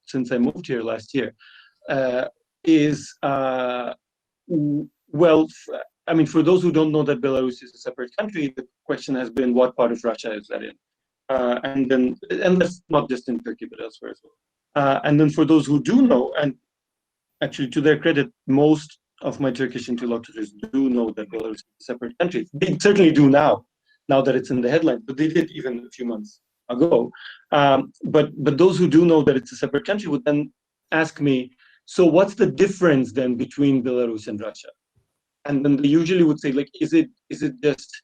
since I moved here last year is well, I mean, for those who don't know that Belarus is a separate country, the question has been, what part of Russia is that in? And that's not just in Turkey, but elsewhere as well. And then for those who do know, and actually to their credit, most of my Turkish interlocutors do know that Belarus is a separate country. They certainly do now that it's in the headlines, but they did even a few months ago. But those who do know that it's a separate country would then ask me, so what's the difference then between Belarus and Russia? And then they usually would say, like, is it just,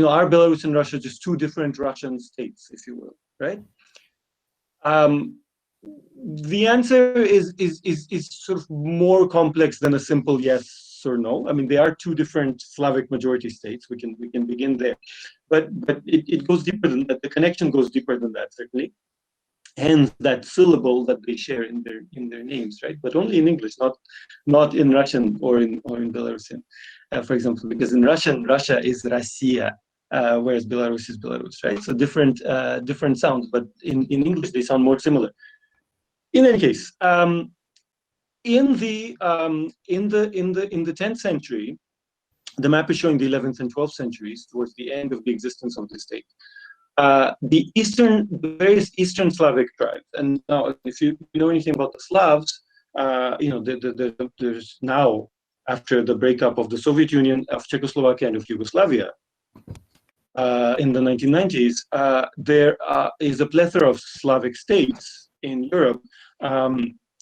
are Belarus and Russia just two different Russian states, if you will, right? The answer is sort of more complex than a simple yes or no. I mean, they are two different Slavic majority states. We can begin there, but it goes deeper than that. The connection goes deeper than that, certainly. Hence that syllable that they share in their names, right? But only in English, not in Russian or in Belarusian, for example, because in Russian, Russia is Россия, whereas Belarus is Belarus, right? So different sounds, but in English they sound more similar. In any case, in the 10th century, the map is showing the 11th and 12th centuries towards the end of the existence of the state. The various Eastern Slavic tribes, and now if you know anything about the Slavs, there's now, after the breakup of the Soviet Union, of Czechoslovakia and of Yugoslavia in the 1990s, there is a plethora of Slavic states in Europe,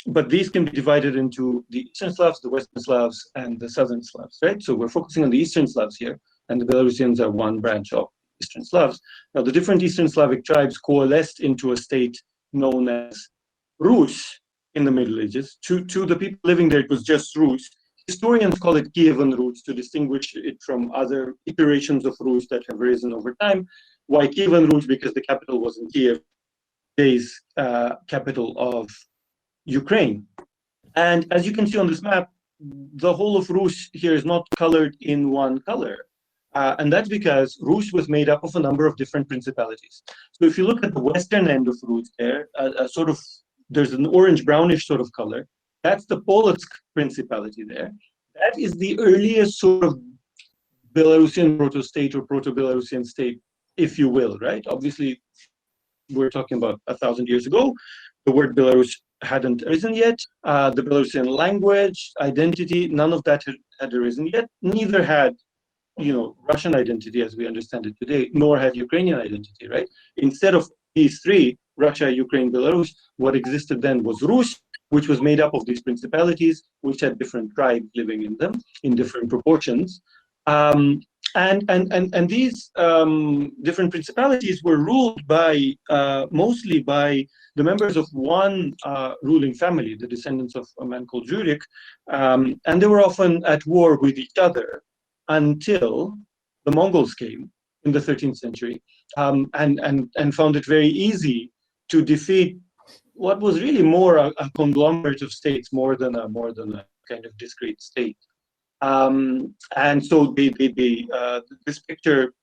but these can be divided into the Eastern Slavs, the Western Slavs, and the Southern Slavs, right? So we're focusing on the Eastern Slavs here, and the Belarusians are one branch of Eastern Slavs. Now, the different Eastern Slavic tribes coalesced into a state known as Rus in the Middle Ages. To the people living there, it was just Rus. Historians call it Kievan Rus to distinguish it from other iterations of Rus that have risen over time. Why Kievan Rus? Because the capital was in Kiev, today's capital of Ukraine. And as you can see on this map, the whole of Rus here is not colored in one color. And that's because Rus was made up of a number of different principalities. So if you look at the western end of Rus there, there's an orange-brownish sort of color. That's the Polotsk principality there. That is the earliest sort of Belarusian proto-state or proto-Belarusian state, if you will, right? Obviously, we're talking about 1,000 years ago. The word Belarus hadn't arisen yet. The Belarusian language, identity, none of that had arisen yet. Neither had Russian identity as we understand it today, nor had Ukrainian identity, right? Instead of these three, Russia, Ukraine, Belarus, what existed then was Rus, which was made up of these principalities, which had different tribes living in them in different proportions. And these different principalities were ruled by mostly by the members of one ruling family, the descendants of a man called Zurich, and they were often at war with each other until the Mongols came in the 13th century and found it very easy to defeat what was really more a conglomerate of states more than a kind of discrete state. And so this picture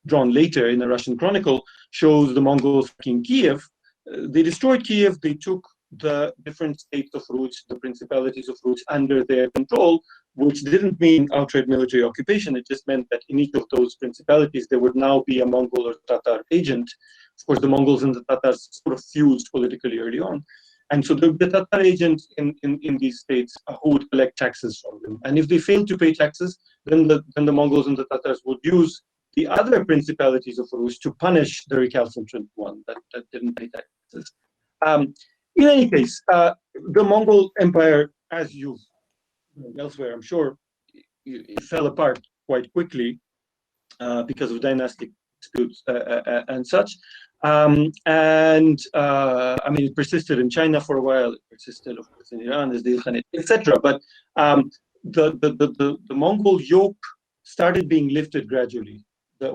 drawn later in the Russian Chronicle shows the Mongols in Kiev. They destroyed Kiev. They took the different states of Rus, the principalities of Rus, under their control, which didn't mean outright military occupation. It just meant that in each of those principalities, there would now be a Mongol or Tatar agent. Of course, the Mongols and the Tatars sort of fused politically early on. And so the Tatar agents in these states who would collect taxes from them. And if they failed to pay taxes, then the Mongols and the Tatars would use the other principalities of Rus to punish the recalcitrant one that didn't pay taxes. In any case, the Mongol Empire, as you've elsewhere, I'm sure, it fell apart quite quickly because of dynastic disputes and such. I mean, it persisted in China for a while. It persisted, of course, in Iran as the Ilkhanate, etc. But the Mongol yoke started being lifted gradually, the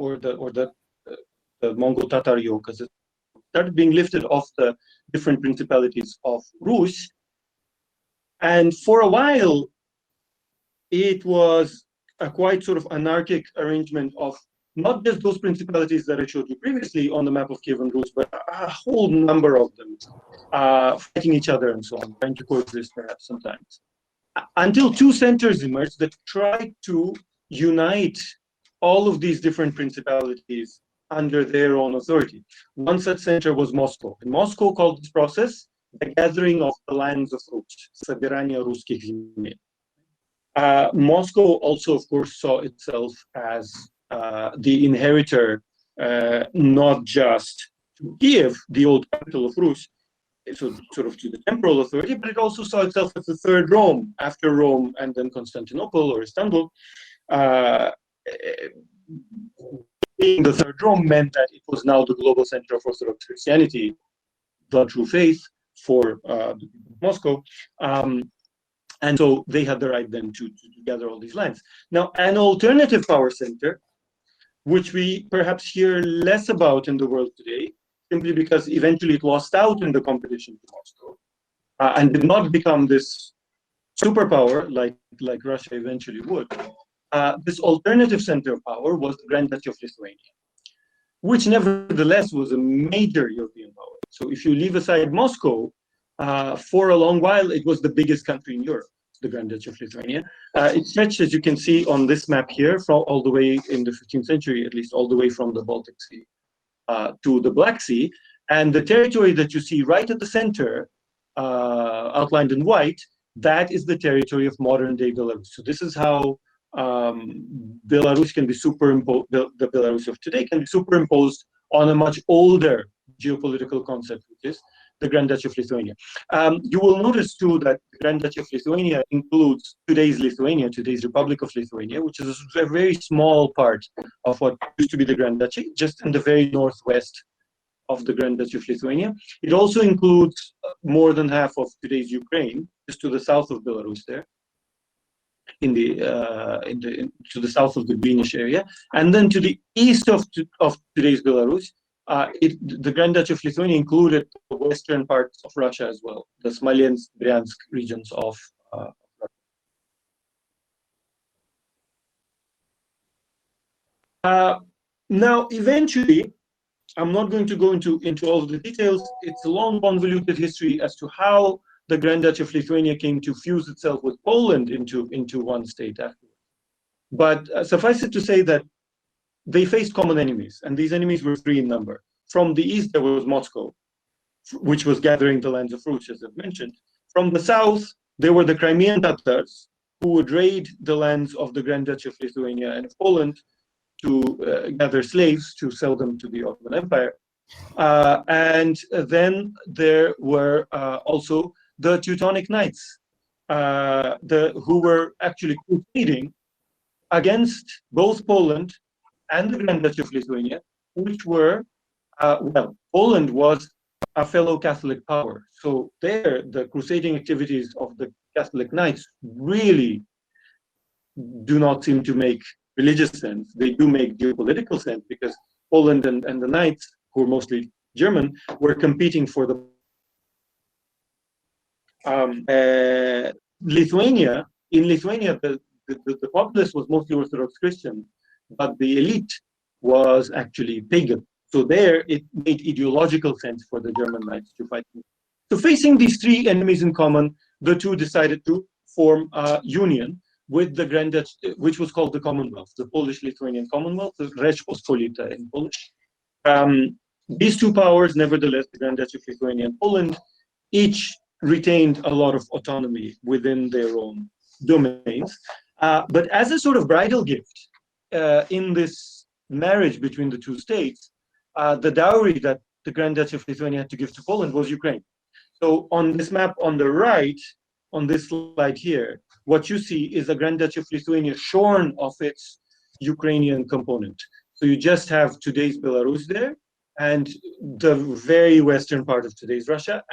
Mongol Tatar yoke, as it started being lifted off the different principalities of Rus. And for a while, it was a quite sort of anarchic arrangement of not just those principalities that I showed you previously on the map of Kievan Rus, but a whole number of them fighting each other and so on, trying to coexist perhaps sometimes. Until two centers emerged that tried to unite all of these different principalities under their own authority. One such center was Moscow. And Moscow called this process the gathering of the lands of Rus, собирание русских земель. Moscow also, of course, saw itself as the inheritor, not just to Kiev, the old capital of Rus, so sort of to the temporal authority, but it also saw itself as the third Rome, after Rome and then Constantinople or Istanbul. Being the third Rome meant that it was now the global center of Orthodox Christianity, the true faith for the people of Moscow. And so they had the right then to gather all these lands. Now, an alternative power center, which we perhaps hear less about in the world today, simply because eventually it lost out in the competition to Moscow and did not become this superpower like Russia eventually would. This alternative center of power was the Grand Duchy of Lithuania, which nevertheless was a major European power. So if you leave aside Moscow, for a long while, it was the biggest country in Europe, the Grand Duchy of Lithuania. It stretched, as you can see on this map here, from all the way in the 15th century, at least all the way from the Baltic Sea to the Black Sea. And the territory that you see right at the center, outlined in white, that is the territory of modern-day Belarus. So this is how Belarus can be superimposed, the Belarus of today can be superimposed on a much older geopolitical concept, which is the Grand Duchy of Lithuania. You will notice too that the Grand Duchy of Lithuania includes today's Lithuania, today's Republic of Lithuania, which is a very small part of what used to be the Grand Duchy, just in the very northwest of the Grand Duchy of Lithuania. It also includes more than half of today's Ukraine, just to the south of Belarus there, to the south of the greenish area, and then to the east of today's Belarus. The Grand Duchy of Lithuania included the western parts of Russia as well, the Smolensk, Bryansk regions of Russia. Now, eventually, I'm not going to go into all of the details. It's a long, convoluted history as to how the Grand Duchy of Lithuania came to fuse itself with Poland into one state afterwards. But suffice it to say that they faced common enemies, and these enemies were three in number. From the east, there was Moscow, which was gathering the lands of Rus, as I've mentioned. From the south, there were the Crimean Tatars, who would raid the lands of the Grand Duchy of Lithuania and of Poland to gather slaves to sell them to the Ottoman Empire. And then there were also the Teutonic Knights, who were actually competing against both Poland and the Grand Duchy of Lithuania, which were, Poland was a fellow Catholic power. So there, the crusading activities of the Catholic Knights really do not seem to make religious sense. They do make geopolitical sense, because Poland and the Knights, who were mostly German, were competing for the Lithuania. In Lithuania, the populace was mostly Orthodox Christian, but the elite was actually pagan. So there, it made ideological sense for the German Knights to fight. So facing these three enemies in common, the two decided to form a union with the Grand Duchy, which was called the Commonwealth, the Polish-Lithuanian Commonwealth, the Rzeczpospolita in Polish. These two powers, nevertheless, the Grand Duchy of Lithuania and Poland, each retained a lot of autonomy within their own domains. But as a sort of bridal gift in this marriage between the two states, the dowry that the Grand Duchy of Lithuania had to give to Poland was Ukraine. So on this map on the right, on this slide here, what you see is the Grand Duchy of Lithuania shorn of its Ukrainian component. So you just have today's Belarus there, and the very western part of today's Russia,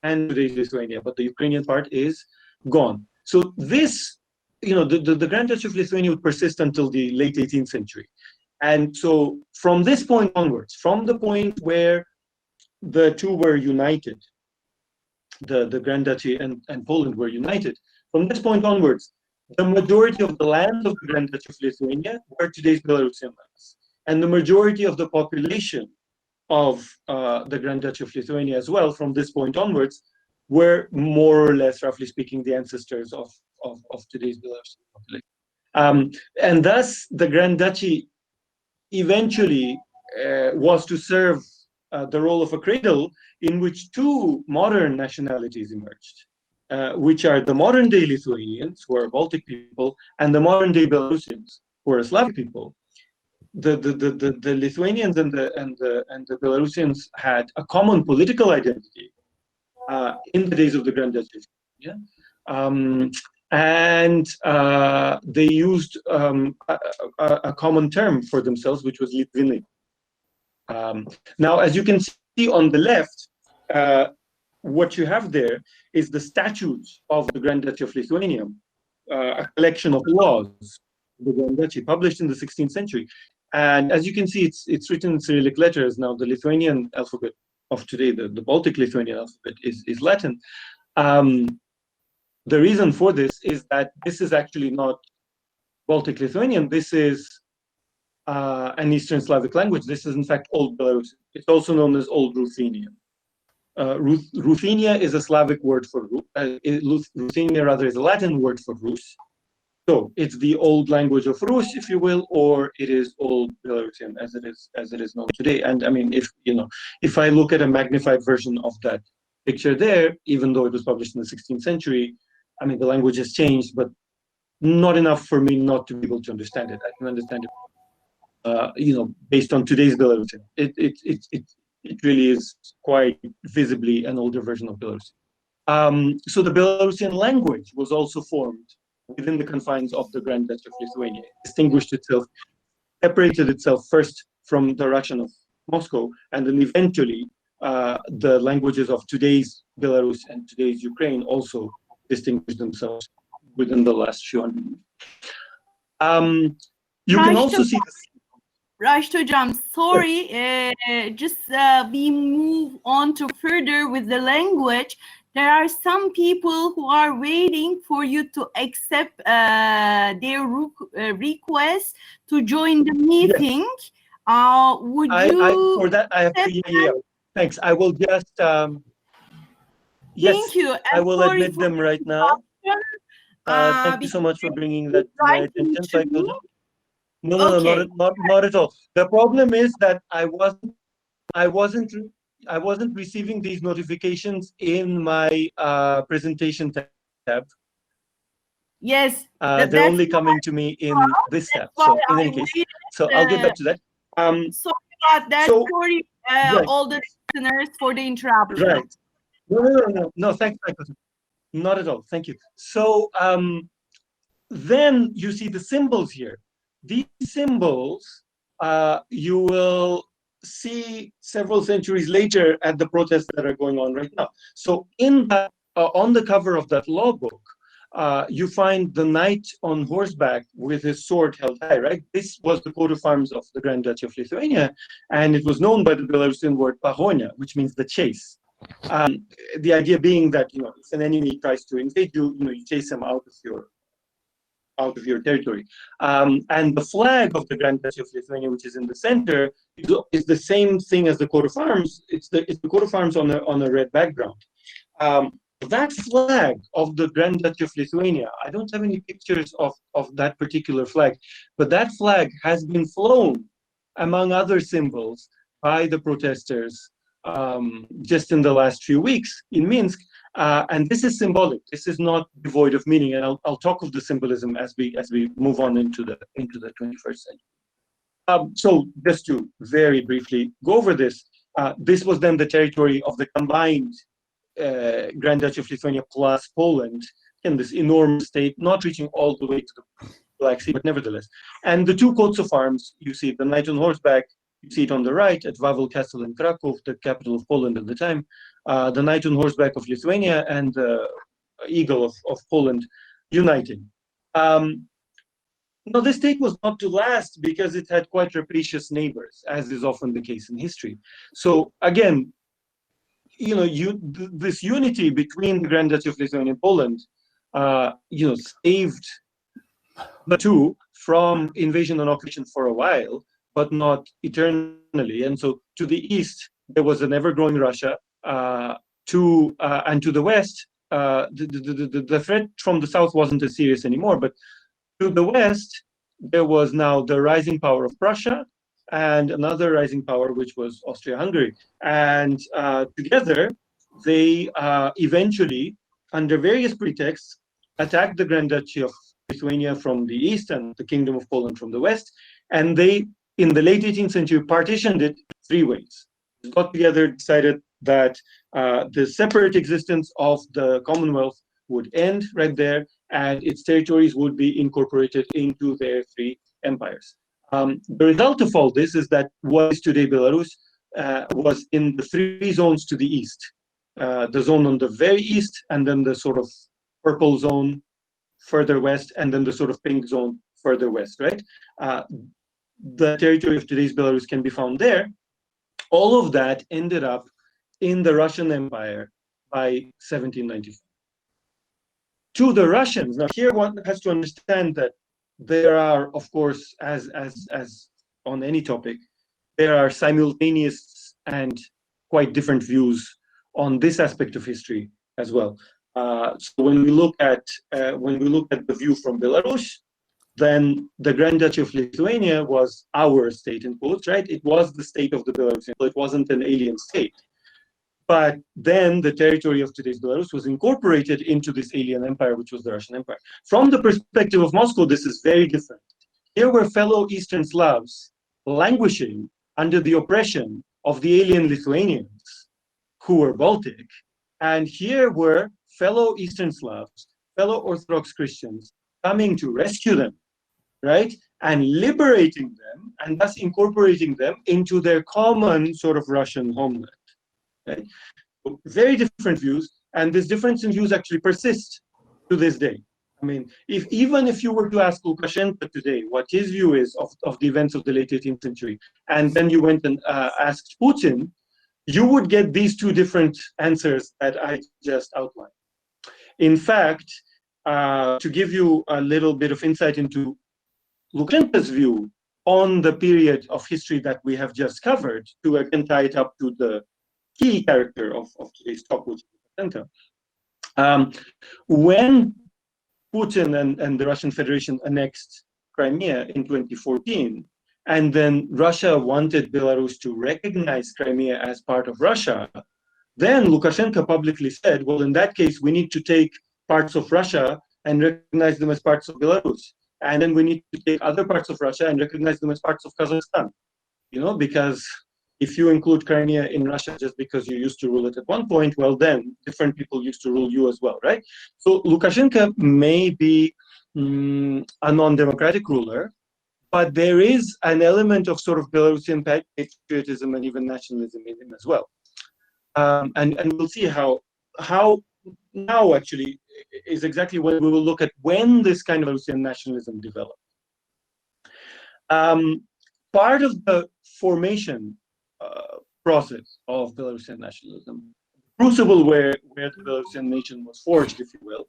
and today's Lithuania, but the Ukrainian part is gone. So this, the Grand Duchy of Lithuania would persist until the late 18th century. And so from this point onwards, from the point where the two were united, the Grand Duchy and Poland were united, from this point onwards, the majority of the lands of the Grand Duchy of Lithuania were today's Belarusian lands. and the majority of the population of the Grand Duchy of Lithuania as well, from this point onwards, were more or less, roughly speaking, the ancestors of today's Belarusian population. And thus, the Grand Duchy eventually was to serve the role of a cradle in which two modern nationalities emerged, which are the modern-day Lithuanians, who are Baltic people, and the modern-day Belarusians, who are Slavic people. The Lithuanians and the Belarusians had a common political identity in the days of the Grand Duchy. Yeah. And they used a common term for themselves, which was Litvini. Now, as you can see on the left, what you have there is the statutes of the Grand Duchy of Lithuania, a collection of laws, the Grand Duchy, published in the 16th century. And as you can see, it's written in Cyrillic letters. Now, the Lithuanian alphabet of today, the Baltic Lithuanian alphabet, is Latin. The reason for this is that this is actually not Baltic Lithuanian. This is an Eastern Slavic language. This is, in fact, Old Belarusian. It's also known as Old Ruthenian. Ruthenia is a Slavic word for Ruthenia, rather, is a Latin word for Rus. So it's the old language of Rus, if you will, or it is Old Belarusian as it is known today. And I mean, if I look at a magnified version of that picture there, even though it was published in the 16th century, I mean, the language has changed, but not enough for me not to be able to understand it. I can understand it, based on today's Belarusian. It really is quite visibly an older version of Belarusian. So the Belarusian language was also formed within the confines of the Grand Duchy of Lithuania. It distinguished itself, separated itself first from the Russian of Moscow, and then eventually the languages of today's Belarus and today's Ukraine also distinguished themselves within the last few hundred years. You can also see this. Rashed Hocam, sorry, just we move on to further with the language. There are some people who are waiting for you to accept their request to join the meeting. Yes. Would you? For that, I have to. Yeah. Thanks. I will just. Yes, thank you. I will admit them right now. Thank you so much for bringing that to my attention. No, not at all. The problem is that I wasn't receiving these notifications in my presentation tab. Yes, they're only coming to me in this tab. So in any case, so I'll get back to that. Sorry about that. Sorry, right. All the listeners for the interruption. Right. No. Thanks, Michael. Not at all. Thank you. So then you see the symbols here. These symbols you will see several centuries later at the protests that are going on right now. So in that, on the cover of that law book, you find the knight on horseback with his sword held high, right? This was the coat of arms of the Grand Duchy of Lithuania, and it was known by the Belarusian word pahonia, which means the chase. The idea being that, if an enemy tries to invade you, you chase him out of your territory. And the flag of the Grand Duchy of Lithuania, which is in the center, is the same thing as the coat of arms. It's the coat of arms on a red background. That flag of the Grand Duchy of Lithuania, I don't have any pictures of that particular flag, but that flag has been flown, among other symbols, by the protesters just in the last few weeks in Minsk. And this is symbolic. This is not devoid of meaning. And I'll talk of the symbolism as we move on into the 21st century. So just to very briefly go over this, this was then the territory of the combined Grand Duchy of Lithuania plus Poland in this enormous state, not reaching all the way to the Black Sea, but nevertheless. And the two coats of arms, you see the knight on horseback, you see it on the right at Wawel Castle in Krakow, the capital of Poland at the time, the knight on horseback of Lithuania and the eagle of Poland uniting. Now, this state was not to last because it had quite rapacious neighbors, as is often the case in history. So again, this unity between the Grand Duchy of Lithuania and Poland, saved the two from invasion and occupation for a while. but not eternally. And so to the east, there was an ever-growing Russia. And to the west, the threat from the south wasn't as serious anymore. But to the west, there was now the rising power of Prussia and another rising power, which was Austria-Hungary. And together, they eventually, under various pretexts, attacked the Grand Duchy of Lithuania from the east and the Kingdom of Poland from the west. And they, in the late 18th century, partitioned it three ways. They got together, decided that the separate existence of the Commonwealth would end right there, and its territories would be incorporated into their three empires. The result of all this is that what is today Belarus was in the three zones to the east. The zone on the very east, and then the sort of purple zone further west, and then the sort of pink zone further west, right? The territory of today's Belarus can be found there. All of that ended up in the Russian Empire by 1794. To the Russians, now here one has to understand that there are, of course, as on any topic, there are simultaneous and quite different views on this aspect of history as well. So when we look at the view from Belarus, then the Grand Duchy of Lithuania was our state in quotes, right? It was the state of the Belarusians, so it wasn't an alien state. But then the territory of today's Belarus was incorporated into this alien empire, which was the Russian Empire. From the perspective of Moscow, this is very different. Here were fellow Eastern Slavs languishing under the oppression of the alien Lithuanians, who were Baltic. And here were fellow Eastern Slavs, fellow Orthodox Christians, coming to rescue them, right? And liberating them, and thus incorporating them into their common sort of Russian homeland. Right? So very different views, and this difference in views actually persists to this day. I mean, even if you were to ask Lukashenko today what his view is of the events of the late 18th century, and then you went and asked Putin, you would get these two different answers that I just outlined. In fact, to give you a little bit of insight into Lukashenko's view on the period of history that we have just covered, to again tie it up to the key character of today's talk, which is Lukashenko. When Putin and the Russian Federation annexed Crimea in 2014, and then Russia wanted Belarus to recognize Crimea as part of Russia, then Lukashenko publicly said, well, in that case, we need to take parts of Russia and recognize them as parts of Belarus. And then we need to take other parts of Russia and recognize them as parts of Kazakhstan. You know, because if you include Crimea in Russia just because you used to rule it at one point, well, then different people used to rule you as well, right? So Lukashenko may be a non-democratic ruler, but there is an element of sort of Belarusian patriotism and even nationalism in him as well. And we'll see how now actually is exactly when we will look at when this kind of Belarusian nationalism developed. Part of the formation process of Belarusian nationalism, crucible where the Belarusian nation was forged, if you will,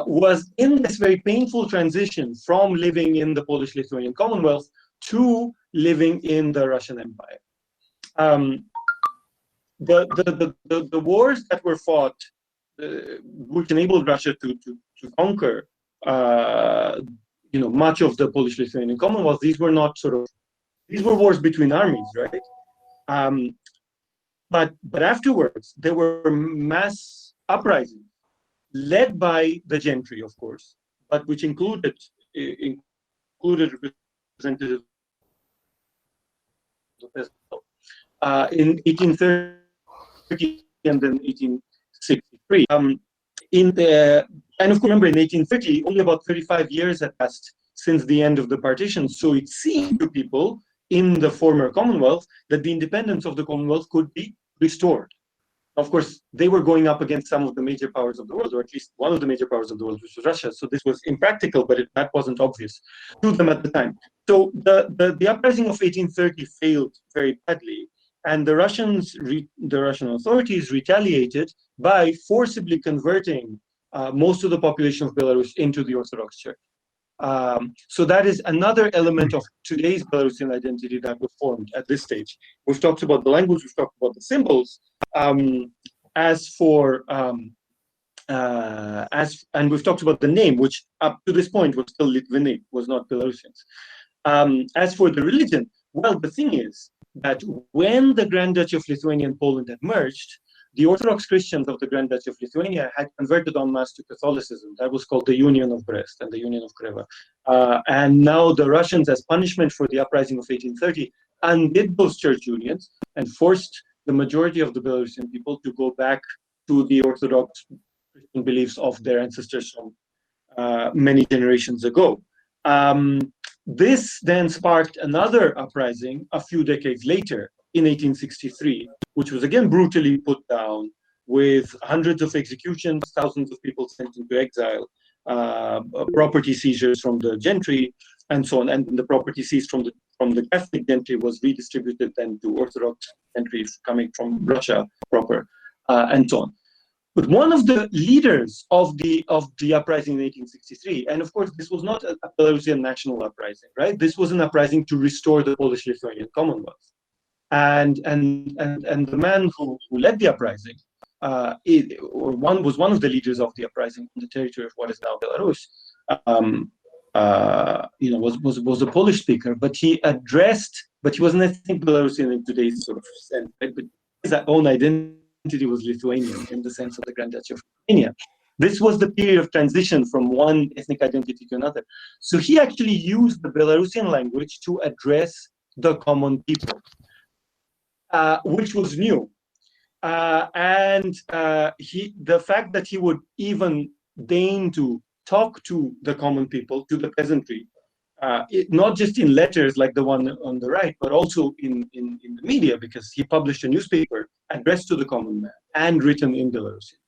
was in this very painful transition from living in the Polish-Lithuanian Commonwealth to living in the Russian Empire. The wars that were fought, which enabled Russia to conquer, much of the Polish-Lithuanian Commonwealth, these were wars between armies, right? But afterwards, there were mass uprisings led by the gentry, of course, but which included representatives in 1830 and then 1863. And of course, remember, in 1830, only about 35 years had passed since the end of the partition. So it seemed to people in the former Commonwealth that the independence of the Commonwealth could be restored. Of course, they were going up against some of the major powers of the world, or at least one of the major powers of the world, which was Russia. So this was impractical, but that wasn't obvious to them at the time. So the uprising of 1830 failed very badly, and the Russian authorities retaliated by forcibly converting most of the population of Belarus into the Orthodox Church. So that is another element of today's Belarusian identity that was formed at this stage. We've talked about the language, we've talked about the symbols. As for and we've talked about the name, which up to this point was still Litvini, was not Belarusians. As for the religion, well, the thing is that when the Grand Duchy of Lithuania and Poland had merged, the Orthodox Christians of the Grand Duchy of Lithuania had converted en masse to Catholicism. That was called the Union of Brest and the Union of Kreva. And now the Russians, as punishment for the uprising of 1830, undid those church unions and forced the majority of the Belarusian people to go back to the Orthodox Christian beliefs of their ancestors from many generations ago. This then sparked another uprising a few decades later in 1863, which was again brutally put down with hundreds of executions, thousands of people sent into exile, property seizures from the gentry, and so on. And the property seized from the Catholic gentry was redistributed then to Orthodox gentry coming from Russia proper, and so on. But one of the leaders of the uprising in 1863, and of course this was not a Belarusian national uprising, right? This was an uprising to restore the Polish-Lithuanian Commonwealth, and the man who led the uprising, was one of the leaders of the uprising on the territory of what is now Belarus. Was a Polish speaker, but he wasn't, I think, Belarusian in today's sort of sense, right? But his own identity was Lithuanian in the sense of the Grand Duchy of Lithuania. This was the period of transition from one ethnic identity to another. So he actually used the Belarusian language to address the common people, which was new. The fact that he would even deign to talk to the common people, to the peasantry, not just in letters like the one on the right, but also in the media, because he published a newspaper addressed to the common man and written in Belarusian.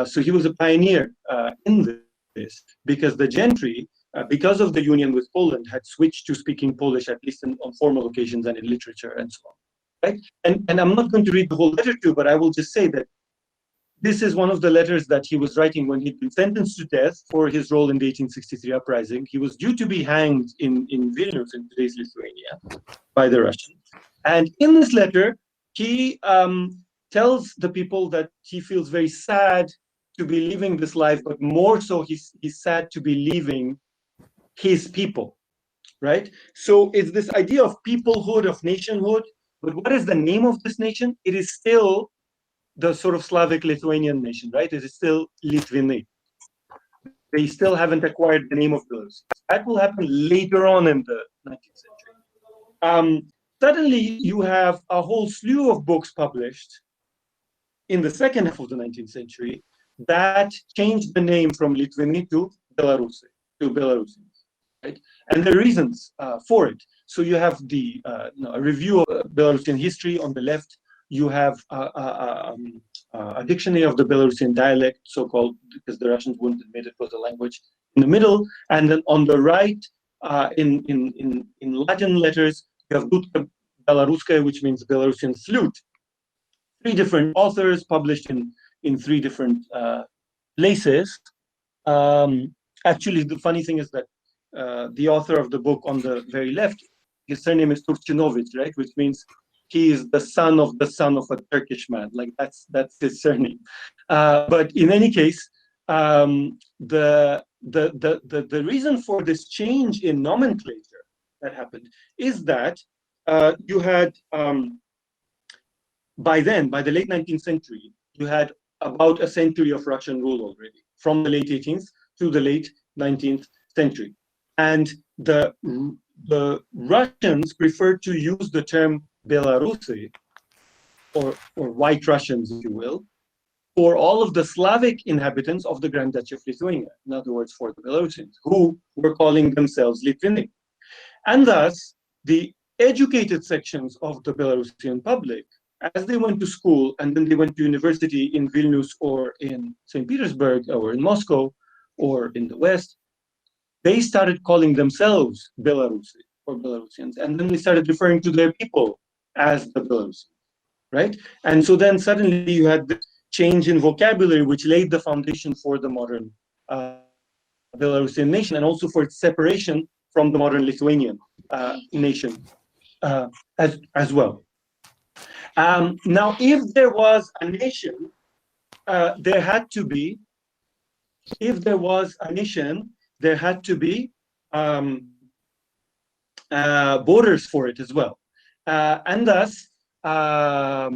So he was a pioneer in this, because the gentry, because of the union with Poland, had switched to speaking Polish, at least on formal occasions and in literature and so on. Right? And I'm not going to read the whole letter to you, but I will just say that this is one of the letters that he was writing when he'd been sentenced to death for his role in the 1863 uprising. He was due to be hanged in Vilnius, in today's Lithuania, by the Russians. And in this letter, he tells the people that he feels very sad to be living this life, but more so he's sad to be leaving his people, right? So it's this idea of peoplehood, of nationhood. But what is the name of this nation? It is still the sort of Slavic Lithuanian nation, right? It is still Litvini. They still haven't acquired the name of Belarus. That will happen later on in the 19th century. Suddenly, you have a whole slew of books published in the second half of the 19th century that changed the name from Litvini to Belarus, to Belarusians, right? And the reasons for it. So you have a review of Belarusian history on the left. You have a dictionary of the Belarusian dialect, so-called, because the Russians wouldn't admit it was a language, in the middle. And then on the right, in Latin letters, you have Dudka Belaruskaya, which means Belarusian flute. 3 different authors published in 3 different places. Actually, the funny thing is that the author of the book on the very left, his surname is Turchinovich, right? Which means he is the son of a Turkish man. Like that's his surname. But in any case, the reason for this change in nomenclature that happened is that you had by the late 19th century, you had about a century of Russian rule already, from the late 18th to the late 19th century. And the Russians preferred to use the term Belarusi, or White Russians, if you will, for all of the Slavic inhabitants of the Grand Duchy of Lithuania, in other words, for the Belarusians, who were calling themselves Litvini. And thus, the educated sections of the Belarusian public, as they went to school and then they went to university in Vilnius or in St. Petersburg or in Moscow or in the West, they started calling themselves Belarusi or Belarusians, and then they started referring to their people as the Belarusians, right? And so then suddenly you had the change in vocabulary, which laid the foundation for the modern Belarusian nation, and also for its separation from the modern Lithuanian nation as well. Now, if there was a nation, there had to be borders for it as well. And thus, a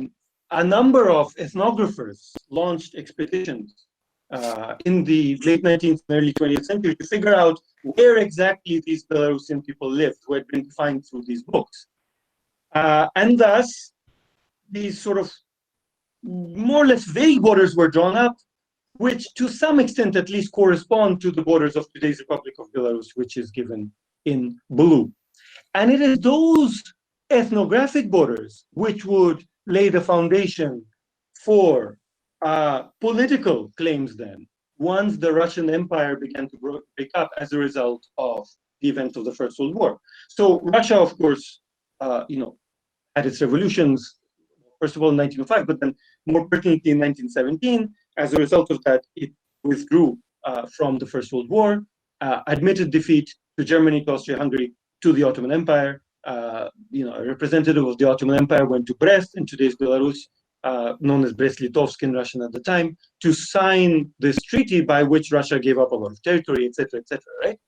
number of ethnographers launched expeditions in the late 19th and early 20th century to figure out where exactly these Belarusian people lived, who had been defined through these books. And thus, these sort of more or less vague borders were drawn up, which to some extent at least correspond to the borders of today's Republic of Belarus, which is given in blue. And it is those ethnographic borders which would lay the foundation for political claims then, once the Russian Empire began to break up as a result of the events of the First World War. So Russia, of course, had its revolutions, first of all in 1905, but then more pertinently in 1917. As a result of that, it withdrew from the First World War, admitted defeat to Germany, to Austria-Hungary, to the Ottoman Empire. A representative of the Ottoman Empire went to Brest in today's Belarus, known as Brest-Litovsk in Russian at the time, to sign this treaty by which Russia gave up a lot of territory, etc., right?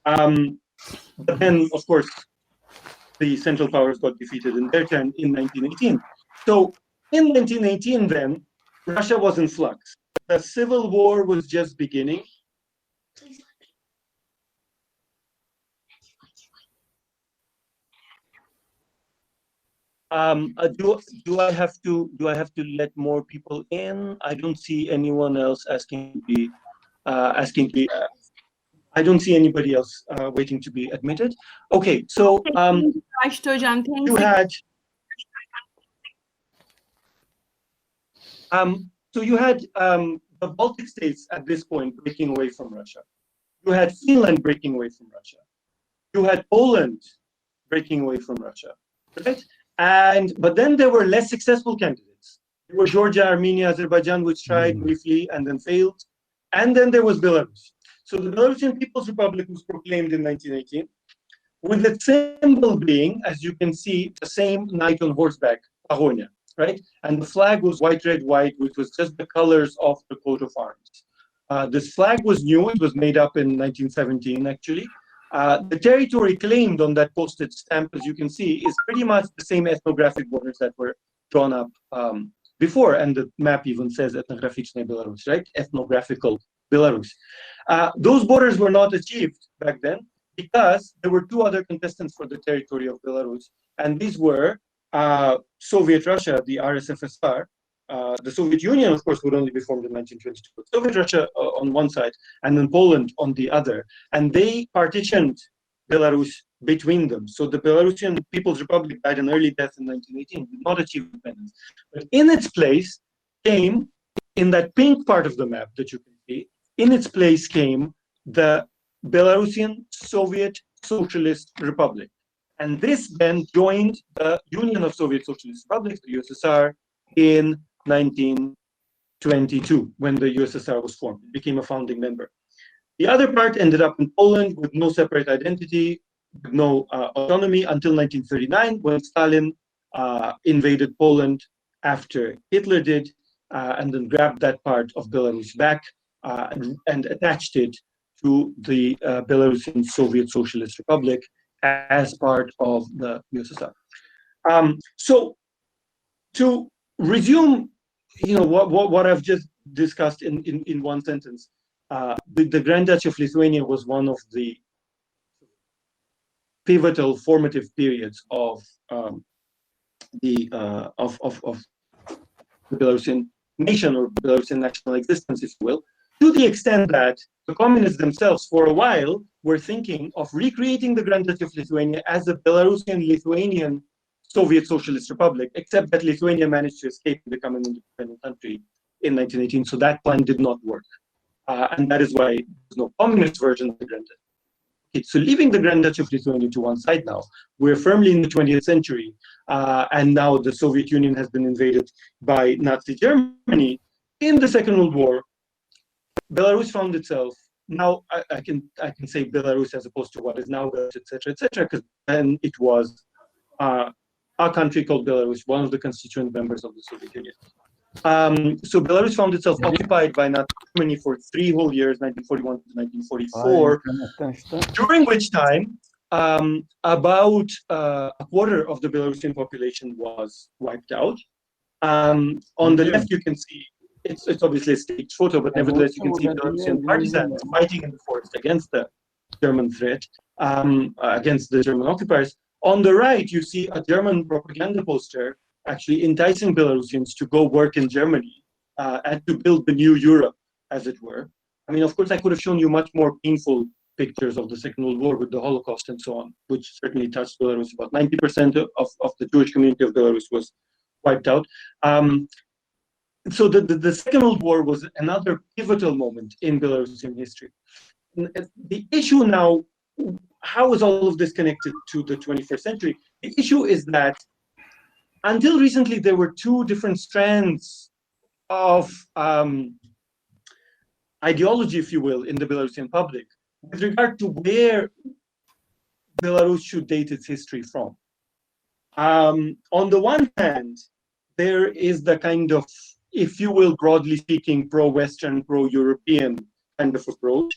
But then, of course, the Central Powers got defeated in their turn in 1918. So in 1918 then, Russia was in flux. The civil war was just beginning. Do I have to let more people in? I don't see anyone else asking to be I don't see anybody else waiting to be admitted. Okay, so you had the Baltic states at this point breaking away from Russia. You had Finland breaking away from Russia. You had Poland breaking away from Russia, right? But then there were less successful candidates. There were Georgia, Armenia, Azerbaijan, which tried briefly and then failed. And then there was Belarus. So the Belarusian People's Republic was proclaimed in 1918, with its symbol being, as you can see, the same knight on horseback, Pahonia, right? And the flag was white, red, white, which was just the colors of the coat of arms. This flag was new. It was made up in 1917, actually. The territory claimed on that postage stamp, as you can see, is pretty much the same ethnographic borders that were drawn up before, and the map even says Ethnograficzne Belarus, right? Ethnographical Belarus. Those borders were not achieved back then because there were two other contestants for the territory of Belarus, and these were Soviet Russia, the RSFSR. The Soviet Union, of course, would only be formed in 1922. But Soviet Russia on one side, and then Poland on the other. And they partitioned Belarus between them. So the Belarusian People's Republic died an early death in 1918, did not achieve independence. But in its place came, in that pink part of the map that you can see, in its place came the Belarusian Soviet Socialist Republic. And this then joined the Union of Soviet Socialist Republics, the USSR, in 1922, when the USSR was formed. It became a founding member. The other part ended up in Poland with no separate identity, with no autonomy until 1939, when Stalin invaded Poland after Hitler did, and then grabbed that part of Belarus back and attached it to the Belarusian Soviet Socialist Republic as part of the USSR. So to resume, what I've just discussed in one sentence, the Grand Duchy of Lithuania was one of the pivotal formative periods of the Belarusian nation, or Belarusian national existence, if you will, to the extent that the communists themselves, for a while, were thinking of recreating the Grand Duchy of Lithuania as a Belarusian-Lithuanian Soviet Socialist Republic, except that Lithuania managed to escape and become an independent country in 1918. So that plan did not work. And that is why there's no communist version of the Grand Duchy. Okay, so leaving the Grand Duchy of Lithuania to one side now, we're firmly in the 20th century, and now the Soviet Union has been invaded by Nazi Germany. In the Second World War, Belarus found itself now I can say Belarus as opposed to what is now Belarus, etc., because then it was a country called Belarus, one of the constituent members of the Soviet Union. So Belarus found itself occupied by Nazi Germany for 3 whole years, 1941 to 1944, during which time about a quarter of the Belarusian population was wiped out. On the left, you can see it's obviously a staged photo, but nevertheless, you can see Belarusian partisans fighting in the forest against the German threat, against the German occupiers. On the right, you see a German propaganda poster actually enticing Belarusians to go work in Germany and to build the new Europe, as it were. I mean, of course, I could have shown you much more painful pictures of the Second World War with the Holocaust and so on, which certainly touched Belarus. About 90% of the Jewish community of Belarus was wiped out. So the Second World War was another pivotal moment in Belarusian history. The issue now, how is all of this connected to the 21st century? The issue is that until recently, there were 2 different strands of ideology, if you will, in the Belarusian public with regard to where Belarus should date its history from. On the one hand, there is the kind of, if you will, broadly speaking, pro-Western, pro-European kind of approach,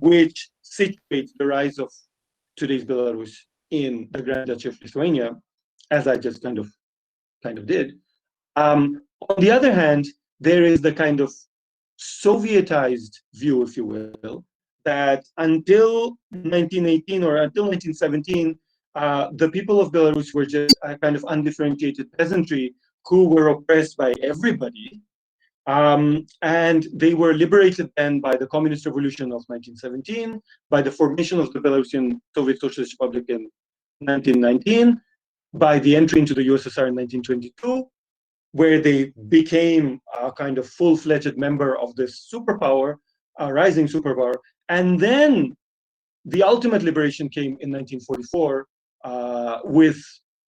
which situates the rise of today's Belarus in the Grand Duchy of Lithuania, as I just kind of did. On the other hand, there is the kind of Sovietized view, if you will, that until 1918 or until 1917, the people of Belarus were just a kind of undifferentiated peasantry who were oppressed by everybody. And they were liberated then by the Communist Revolution of 1917, by the formation of the Belarusian Soviet Socialist Republic in 1919, by the entry into the USSR in 1922, where they became a kind of full-fledged member of this superpower, a rising superpower. And then the ultimate liberation came in 1944 with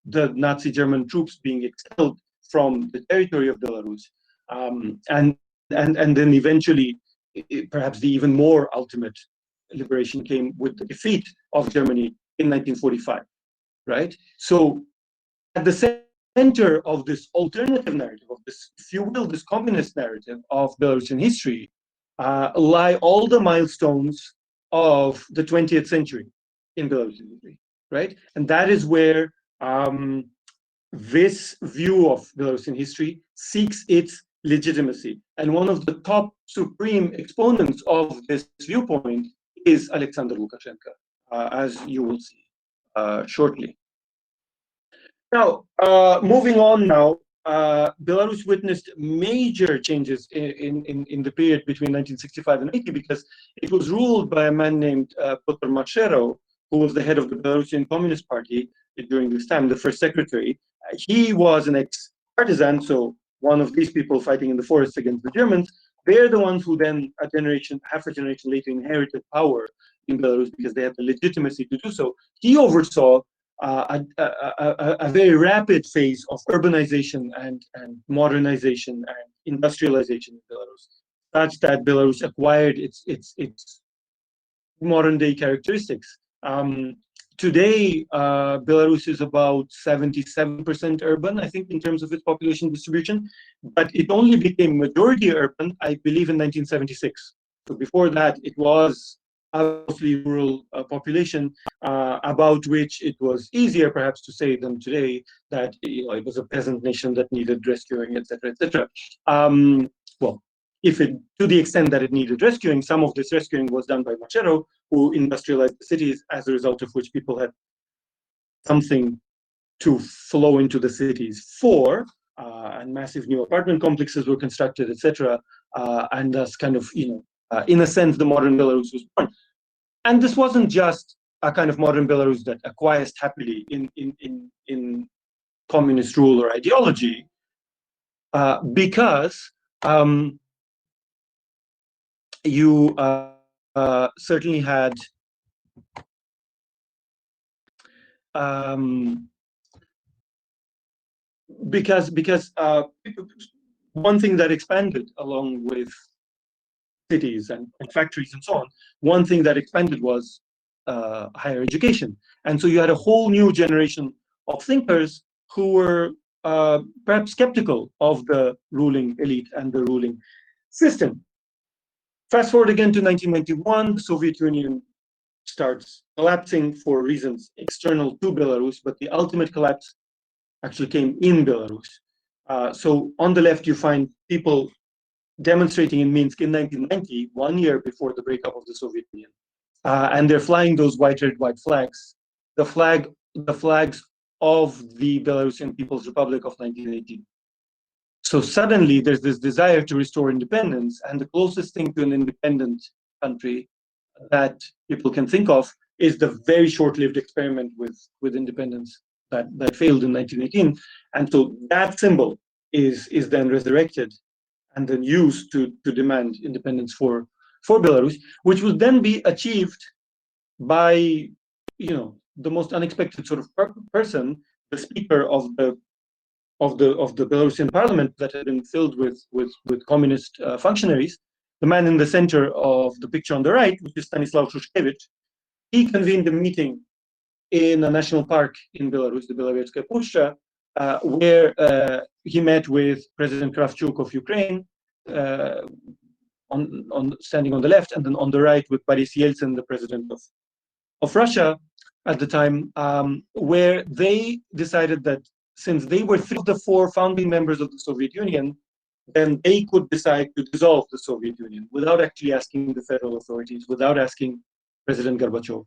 the Nazi German troops being expelled from the territory of Belarus. And then eventually, perhaps the even more ultimate liberation came with the defeat of Germany in 1945, right? So at the center of this alternative narrative, of this, if you will, this communist narrative of Belarusian history, lie all the milestones of the 20th century in Belarusian history, right? And that is where this view of Belarusian history seeks its legitimacy. And one of the top supreme exponents of this viewpoint is Aliaksandr Lukashenka, as you will see shortly. Now, moving on now, Belarus witnessed major changes in the period between 1965 and 80 because it was ruled by a man named Piotr Machero, who was the head of the Belarusian Communist Party during this time, the first secretary. He was an ex-partisan, so one of these people fighting in the forest against the Germans. They're the ones who then, half a generation later, inherited power in Belarus because they had the legitimacy to do so. He oversaw a very rapid phase of urbanization and modernization and industrialization in Belarus, such that Belarus acquired its modern day characteristics. Today, Belarus is about 77% urban, I think, in terms of its population distribution, but it only became majority urban, I believe, in 1976. So before that, it was a mostly rural population, about which it was easier, perhaps, to say than today that it was a peasant nation that needed rescuing, etc., etc. Well, to the extent that it needed rescuing, some of this rescuing was done by Machero, who industrialized the cities, as a result of which people had something to flow into the cities for, and massive new apartment complexes were constructed, etc. And thus, kind of, in a sense, the modern Belarus was born. And this wasn't just a kind of modern Belarus that acquiesced happily in communist rule or ideology, because you certainly had because one thing that expanded along with cities and factories and so on, one thing that expanded was higher education. And so you had a whole new generation of thinkers who were perhaps skeptical of the ruling elite and the ruling system. Fast forward again to 1991, the Soviet Union starts collapsing for reasons external to Belarus, but the ultimate collapse actually came in Belarus. So on the left, you find people demonstrating in Minsk in 1990, 1 year before the breakup of the Soviet Union. And they're flying those white, red, white flags, the flags of the Belarusian People's Republic of 1918. So suddenly there's this desire to restore independence, and the closest thing to an independent country that people can think of is the very short-lived experiment with independence that failed in 1918. And so that symbol is then resurrected and then used to demand independence for Belarus, which will then be achieved by, the most unexpected sort of person, the speaker of the Belarusian parliament that had been filled with communist functionaries, the man in the center of the picture on the right, which is Stanislav Shushkevich. He convened a meeting in a national park in Belarus, the Belovetskaya Pushcha, where he met with President Kravchuk of Ukraine, standing on the left, and then on the right with Boris Yeltsin, the president of Russia at the time, where they decided that since they were three of the four founding members of the Soviet Union, then they could decide to dissolve the Soviet Union without actually asking the federal authorities, without asking President Gorbachev.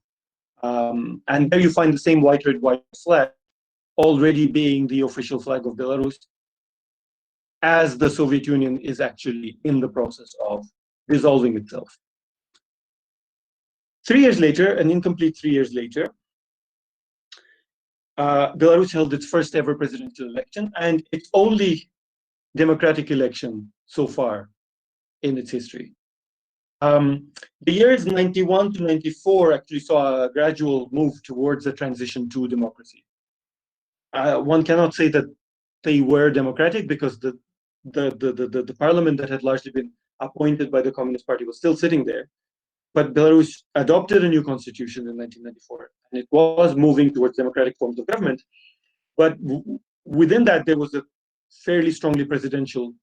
And there you find the same white, red, white flag already being the official flag of Belarus, as the Soviet Union is actually in the process of dissolving itself. 3 years later, an incomplete 3 years later, Belarus held its first ever presidential election, and its only democratic election so far in its history. The years 91 to 94 actually saw a gradual move towards a transition to democracy. One cannot say that they were democratic because the parliament that had largely been appointed by the Communist Party was still sitting there. But Belarus adopted a new constitution in 1994, and it was moving towards democratic forms of government. But within that, there was a fairly strongly presidential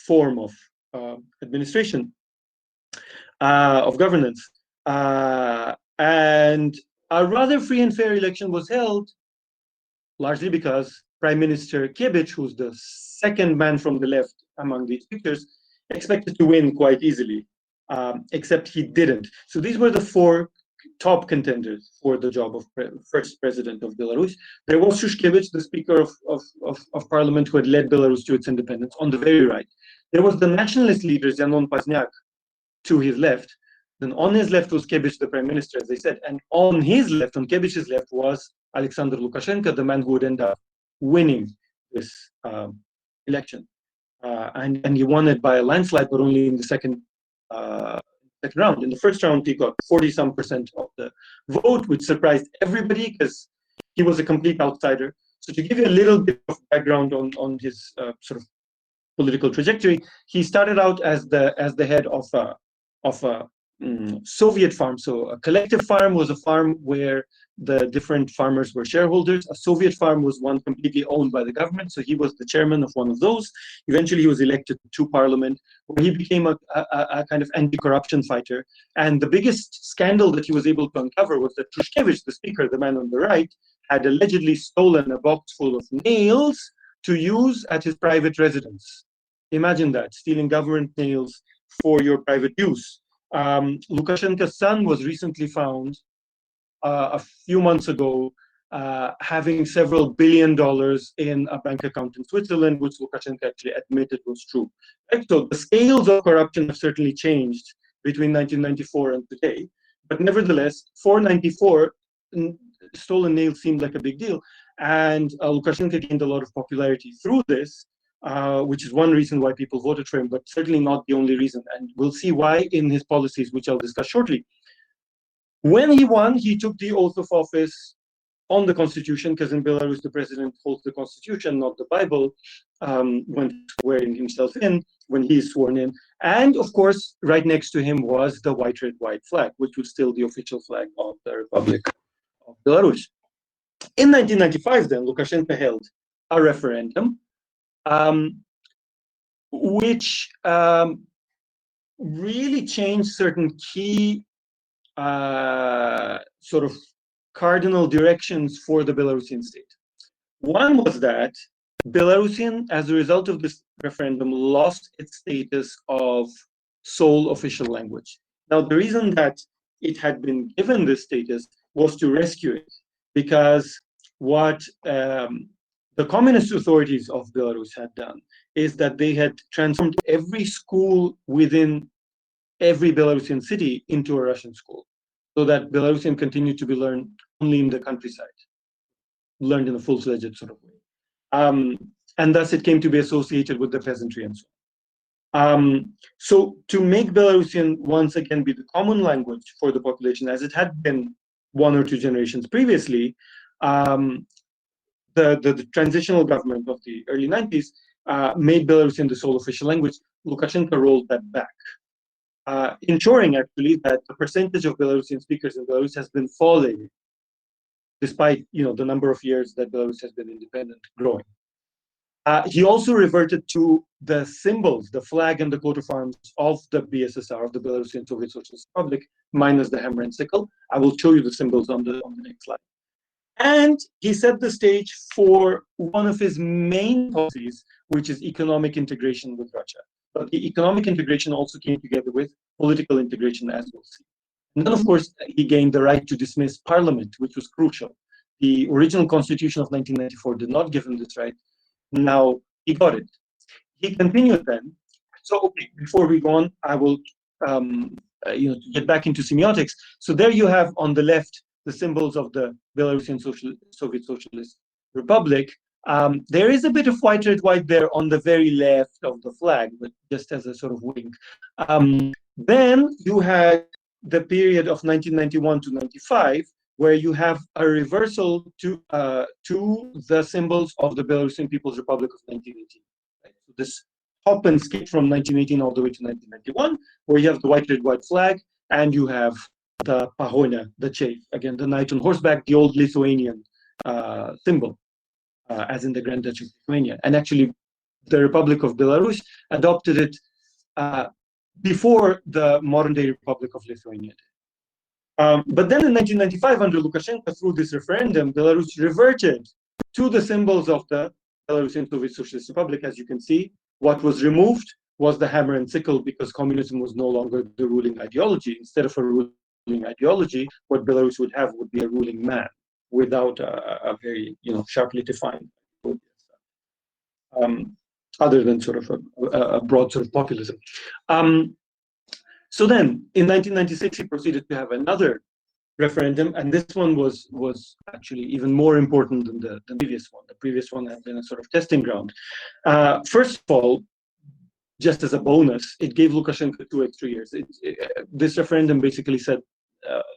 form of administration, of governance. And a rather free and fair election was held, largely because Prime Minister Kebich, who's the second man from the left among these pictures, expected to win quite easily, except he didn't. So these were the four top contenders for the job of first president of Belarus. There was Shushkevich, the speaker of parliament, who had led Belarus to its independence, on the very right. There was the nationalist leader, Zenon Pozniak, to his left. Then on his left was Kebich, the prime minister, as I said. And on his left, on Kebich's left, was Aliaksandr Lukashenka, the man who would end up winning this election. And he won it by a landslide, but only in the second round. In the first round, he got 40-some% of the vote, which surprised everybody because he was a complete outsider. So to give you a little bit of background on his sort of political trajectory, he started out as the head of a Soviet farm. So a collective farm was a farm where the different farmers were shareholders. A Soviet farm was one completely owned by the government. So he was the chairman of one of those. Eventually, he was elected to parliament, where he became a kind of anti-corruption fighter. And the biggest scandal that he was able to uncover was that Shushkevich, the speaker, the man on the right, had allegedly stolen a box full of nails to use at his private residence. Imagine that, stealing government nails for your private use. Lukashenko's son was recently found a few months ago having several $1 billion in a bank account in Switzerland, which Lukashenko actually admitted was true. Right? So the scales of corruption have certainly changed between 1994 and today. But nevertheless, for 94, stolen nails seemed like a big deal. And Lukashenko gained a lot of popularity through this, which is one reason why people voted for him, but certainly not the only reason. And we'll see why in his policies, which I'll discuss shortly. When he won, he took the oath of office on the constitution, because in Belarus the president holds the constitution, not the Bible, when swearing himself in, when he's sworn in. And of course, right next to him was the white, red, white flag, which was still the official flag of the Republic of Belarus. In 1995, then, Lukashenko held a referendum, which really changed certain key sort of cardinal directions for the Belarusian state. One was that Belarusian, as a result of this referendum, lost its status of sole official language. Now, the reason that it had been given this status was to rescue it, because what the communist authorities of Belarus had done is that they had transformed every school within every Belarusian city into a Russian school, so that Belarusian continued to be learned only in the countryside, learned in a full-fledged sort of way. And thus it came to be associated with the peasantry and so on. So to make Belarusian once again be the common language for the population, as it had been 1 or 2 generations previously, the transitional government of the early 90s made Belarusian the sole official language. Lukashenko rolled that back, ensuring actually that the percentage of Belarusian speakers in Belarus has been falling, despite the number of years that Belarus has been independent growing. He also reverted to the symbols, the flag and the coat of arms of the BSSR, of the Belarusian Soviet Socialist Republic, minus the hammer and sickle. I will show you the symbols on the next slide. And he set the stage for one of his main policies, which is economic integration with Russia. But the economic integration also came together with political integration, as we'll see. And then, of course, he gained the right to dismiss parliament, which was crucial. The original constitution of 1994 did not give him this right. Now he got it. He continued then. So, okay, before we go on, I will get back into semiotics. So there you have on the left the symbols of the Belarusian Soviet Socialist Republic. There is a bit of white, red, white there on the very left of the flag, but just as a sort of wink. Then you had the period of 1991 to 95, where you have a reversal to the symbols of the Belarusian People's Republic of 1918. Right? So this hop and skip from 1918 all the way to 1991, where you have the white, red, white flag, and you have the pahonia, the chafe, again, the knight on horseback, the old Lithuanian symbol, as in the Grand Duchy of Lithuania. And actually, the Republic of Belarus adopted it before the modern-day Republic of Lithuania did. But then in 1995, under Lukashenko, through this referendum, Belarus reverted to the symbols of the Belarusian Soviet Socialist Republic. As you can see, what was removed was the hammer and sickle, because communism was no longer the ruling ideology. Instead of a ruling ideology, what Belarus would have would be a ruling man without a very sharply defined other than sort of a broad sort of populism. So then, in 1996, he proceeded to have another referendum, and this one was actually even more important than the previous one. The previous one had been a sort of testing ground. First of all, just as a bonus, it gave Lukashenko 2 extra years. This referendum basically said,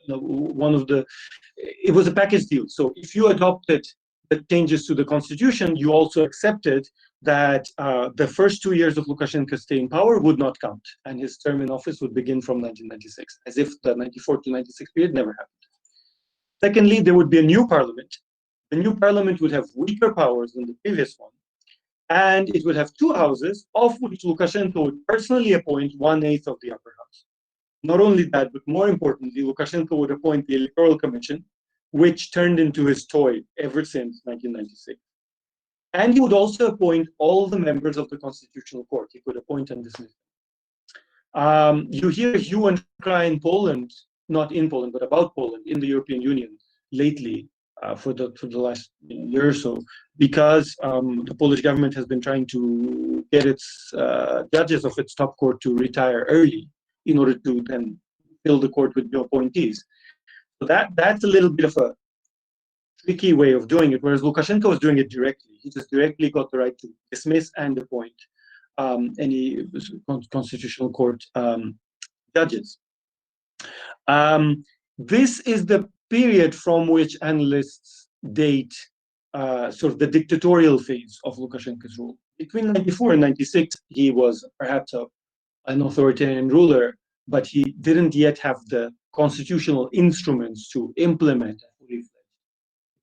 it was a package deal. So if you adopted the changes to the constitution, you also accepted that the first 2 years of Lukashenko's stay in power would not count, and his term in office would begin from 1996, as if the 94 to 96 period never happened. Secondly, there would be a new parliament. The new parliament would have weaker powers than the previous one, and it would have 2 houses, of which Lukashenko would personally appoint 1/8 of the upper house. Not only that, but more importantly, Lukashenko would appoint the Electoral Commission, which turned into his toy ever since 1996. And he would also appoint all the members of the Constitutional Court. He could appoint and dismiss them. You hear hue and cry in Poland, not in Poland, but about Poland, in the European Union lately, for the last year or so, because the Polish government has been trying to get its judges of its top court to retire early in order to then fill the court with new appointees. So that's a little bit of a tricky way of doing it, whereas Lukashenko was doing it directly. He just directly got the right to dismiss and appoint any constitutional court judges. This is the period from which analysts date sort of the dictatorial phase of Lukashenko's rule. Between 94 and 96, he was perhaps an authoritarian ruler, but he didn't yet have the constitutional instruments to implement a fully fledged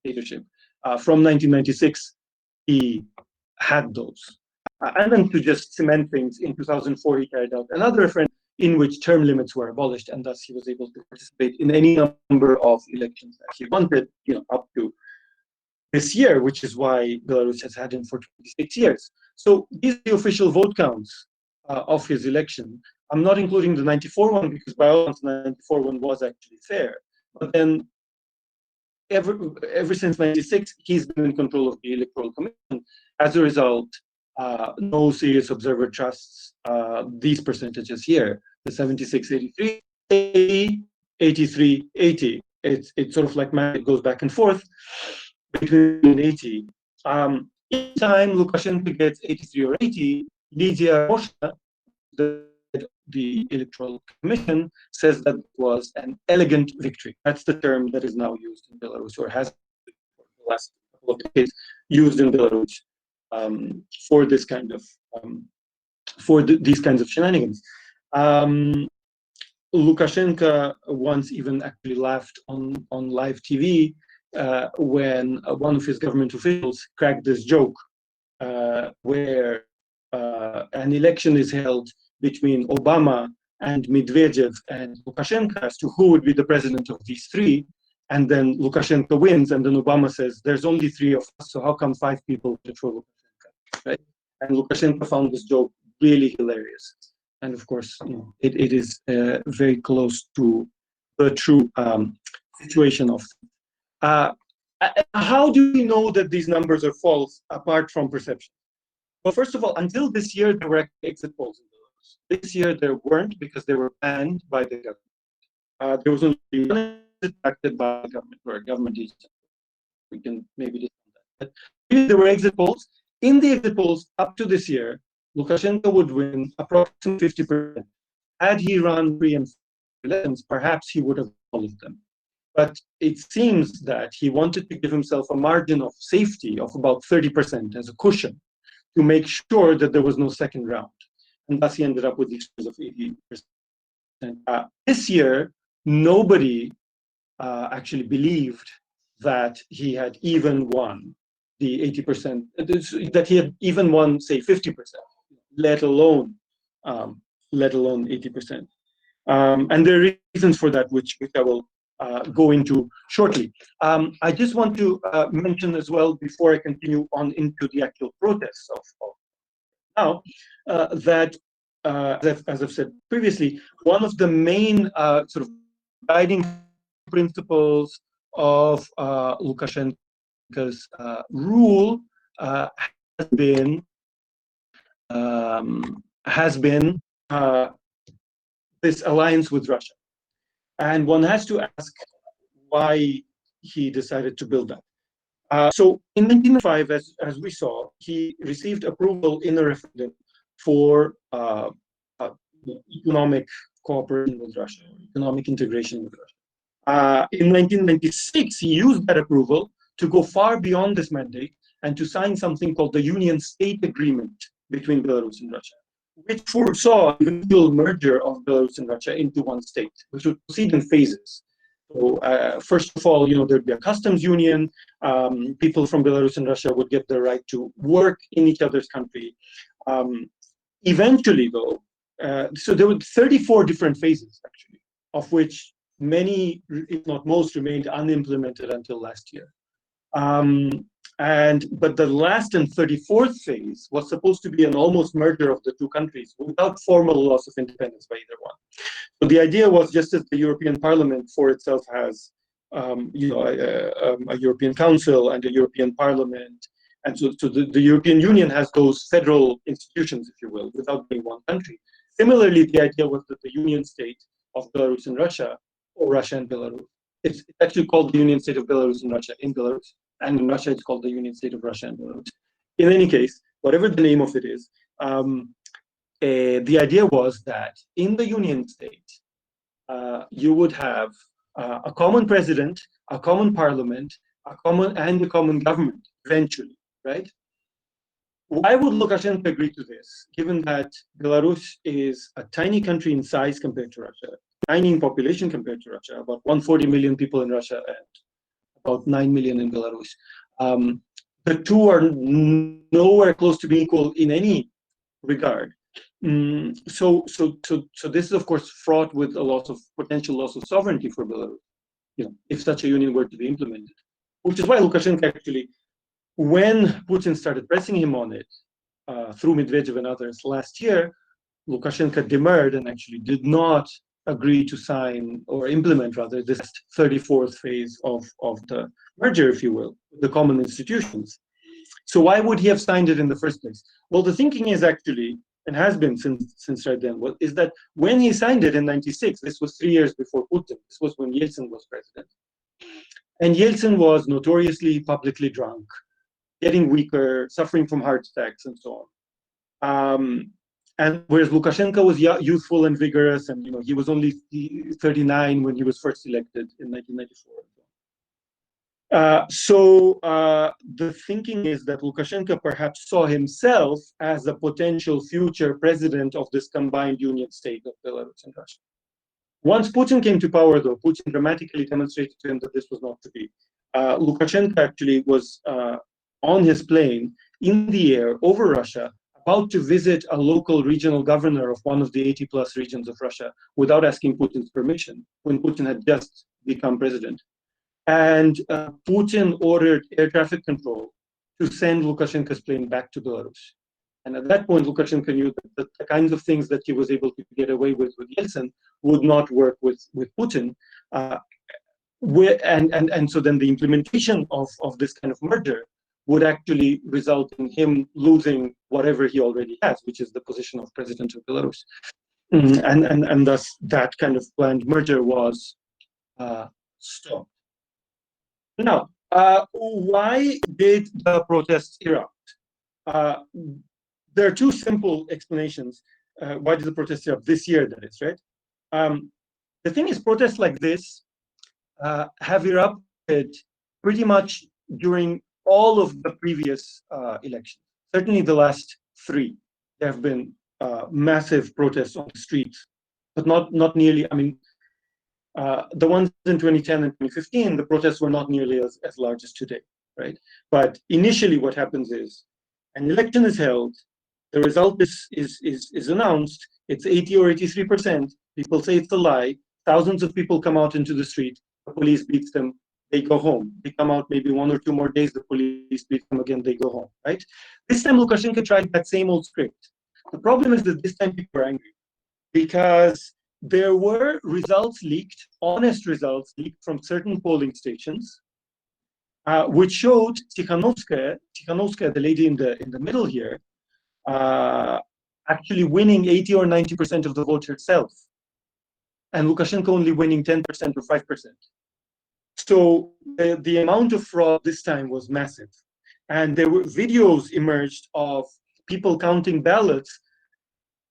dictatorship. From 1996, he had those. And then to just cement things, in 2004, he carried out another referendum in which term limits were abolished, and thus he was able to participate in any number of elections that he wanted, up to this year, which is why Belarus has had him for 26 years. So these are the official vote counts of his election. I'm not including the 94 one because by all accounts, the 94 one was actually fair. But then ever since 96, he's been in control of the Electoral Commission. As a result, no serious observer trusts these percentages here, the 76, 83, 80, 83, 80. It's sort of like it goes back and forth between 80. Each time Lukashenko gets 83 or 80, Lydia Mosha, the Electoral Commission, says that it was an elegant victory. That's the term that is now used in Belarus, or has for the last couple of decades used in Belarus for this kind of these kinds of shenanigans. Lukashenko once even actually laughed on live TV when one of his government officials cracked this joke where an election is held between Obama and Medvedev and Lukashenko as to who would be the president of these three. And then Lukashenko wins, and then Obama says, there's only three of us, so how come 5 people voted for Lukashenko, right? And Lukashenko found this joke really hilarious. And of course, it is very close to the true situation of. How do we know that these numbers are false, apart from perception? Well, first of all, until this year, there were exit polls in Belarus. This year, there weren't because they were banned by the government. There was only one acted by the government or a government agency. We can maybe discuss that. But there were exit polls. In the exit polls up to this year, Lukashenko would win approximately 50%. Had he run free and fair elections, perhaps he would have all of them. But it seems that he wanted to give himself a margin of safety of about 30% as a cushion to make sure that there was no second round. And thus he ended up with these of 80%. This year, nobody actually believed that he had even won the 80%, that he had even won, say, 50%, let alone 80%. And there are reasons for that, which I will go into shortly. I just want to mention as well, before I continue on into the actual protests of now, that as I've said previously, one of the main sort of guiding principles of Lukashenko's rule has been this alliance with Russia. And one has to ask why he decided to build that. So in 1995, as we saw, he received approval in a referendum for economic cooperation with Russia, economic integration with Russia. In 1996, he used that approval to go far beyond this mandate and to sign something called the Union State Agreement between Belarus and Russia, which foresaw the eventual merger of Belarus and Russia into one state, which would proceed in phases. So, first of all, there'd be a customs union. People from Belarus and Russia would get the right to work in each other's country. Eventually, though, so there were 34 different phases, actually, of which many, if not most, remained unimplemented until last year. But the last and 34th phase was supposed to be an almost merger of the two countries without formal loss of independence by either one. So the idea was, just as the European Parliament for itself has, a European Council and a European Parliament, and so the European Union has those federal institutions, if you will, without being one country. Similarly, the idea was that the Union State of Belarus and Russia, or Russia and Belarus, it's actually called the Union State of Belarus and Russia in Belarus, and in Russia it's called the Union State of Russia and Belarus. In any case, whatever the name of it is, the idea was that in the Union State, you would have a common president, a common parliament, a common government eventually, right? Why would Lukashenko agree to this, given that Belarus is a tiny country in size compared to Russia, tiny in population compared to Russia, about 140 million people in Russia and about 9 million in Belarus. The two are nowhere close to being equal in any regard. So this is, of course, fraught with a potential loss of sovereignty for Belarus, if such a union were to be implemented. Which is why Lukashenko actually, when Putin started pressing him on it through Medvedev and others last year, Lukashenko demurred and actually did not agree to sign or implement, rather, this 34th phase of the merger, if you will, the common institutions. So why would he have signed it in the first place? Well, the thinking is actually, and has been since right then, is that when he signed it in '96, this was 3 years before Putin, this was when Yeltsin was president, and Yeltsin was notoriously publicly drunk, getting weaker, suffering from heart attacks, and so on. And whereas Lukashenko was youthful and vigorous, and he was only 39 when he was first elected in 1994. So the thinking is that Lukashenko perhaps saw himself as a potential future president of this combined union state of Belarus and Russia. Once Putin came to power, though, Putin dramatically demonstrated to him that this was not to be. Lukashenko actually was on his plane in the air over Russia, about to visit a local regional governor of one of the 80+ regions of Russia without asking Putin's permission, when Putin had just become president. And Putin ordered air traffic control to send Lukashenko's plane back to Belarus. And at that point, Lukashenko knew that the kinds of things that he was able to get away with Yeltsin would not work with Putin. And so then the implementation of this kind of merger would actually result in him losing whatever he already has, which is the position of president of Belarus. And thus that kind of planned merger was stopped. Now, why did the protests erupt? There are two simple explanations. Why did the protests erupt this year, that is, right? The thing is, protests like this have erupted pretty much during all of the previous elections. Certainly the last 3, there have been massive protests on the streets, but not nearly, the ones in 2010 and 2015, the protests were not nearly as large as today, right? But initially what happens is, an election is held, the result is announced, it's 80 or 83%, people say it's a lie, thousands of people come out into the street, the police beats them, they go home. They come out maybe 1 or 2 more days, the police beat them again, they go home, right? This time Lukashenko tried that same old script. The problem is that this time people are angry because there were results leaked, honest results leaked from certain polling stations, which showed Tikhanovskaya, the lady in the middle here, actually winning 80 or 90% of the vote herself, and Lukashenko only winning 10% or 5%. So the amount of fraud this time was massive. And there were videos emerged of people counting ballots,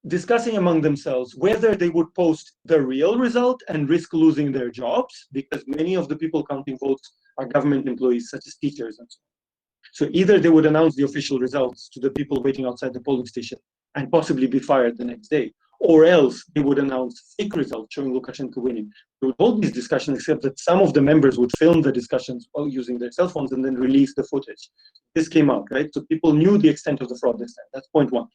discussing among themselves whether they would post the real result and risk losing their jobs, because many of the people counting votes are government employees, such as teachers and so on. So either they would announce the official results to the people waiting outside the polling station and possibly be fired the next day, or else they would announce fake results showing Lukashenko winning. They would hold these discussions, except that some of the members would film the discussions while using their cell phones and then release the footage. This came out, right? So people knew the extent of the fraud this time. That's point 1.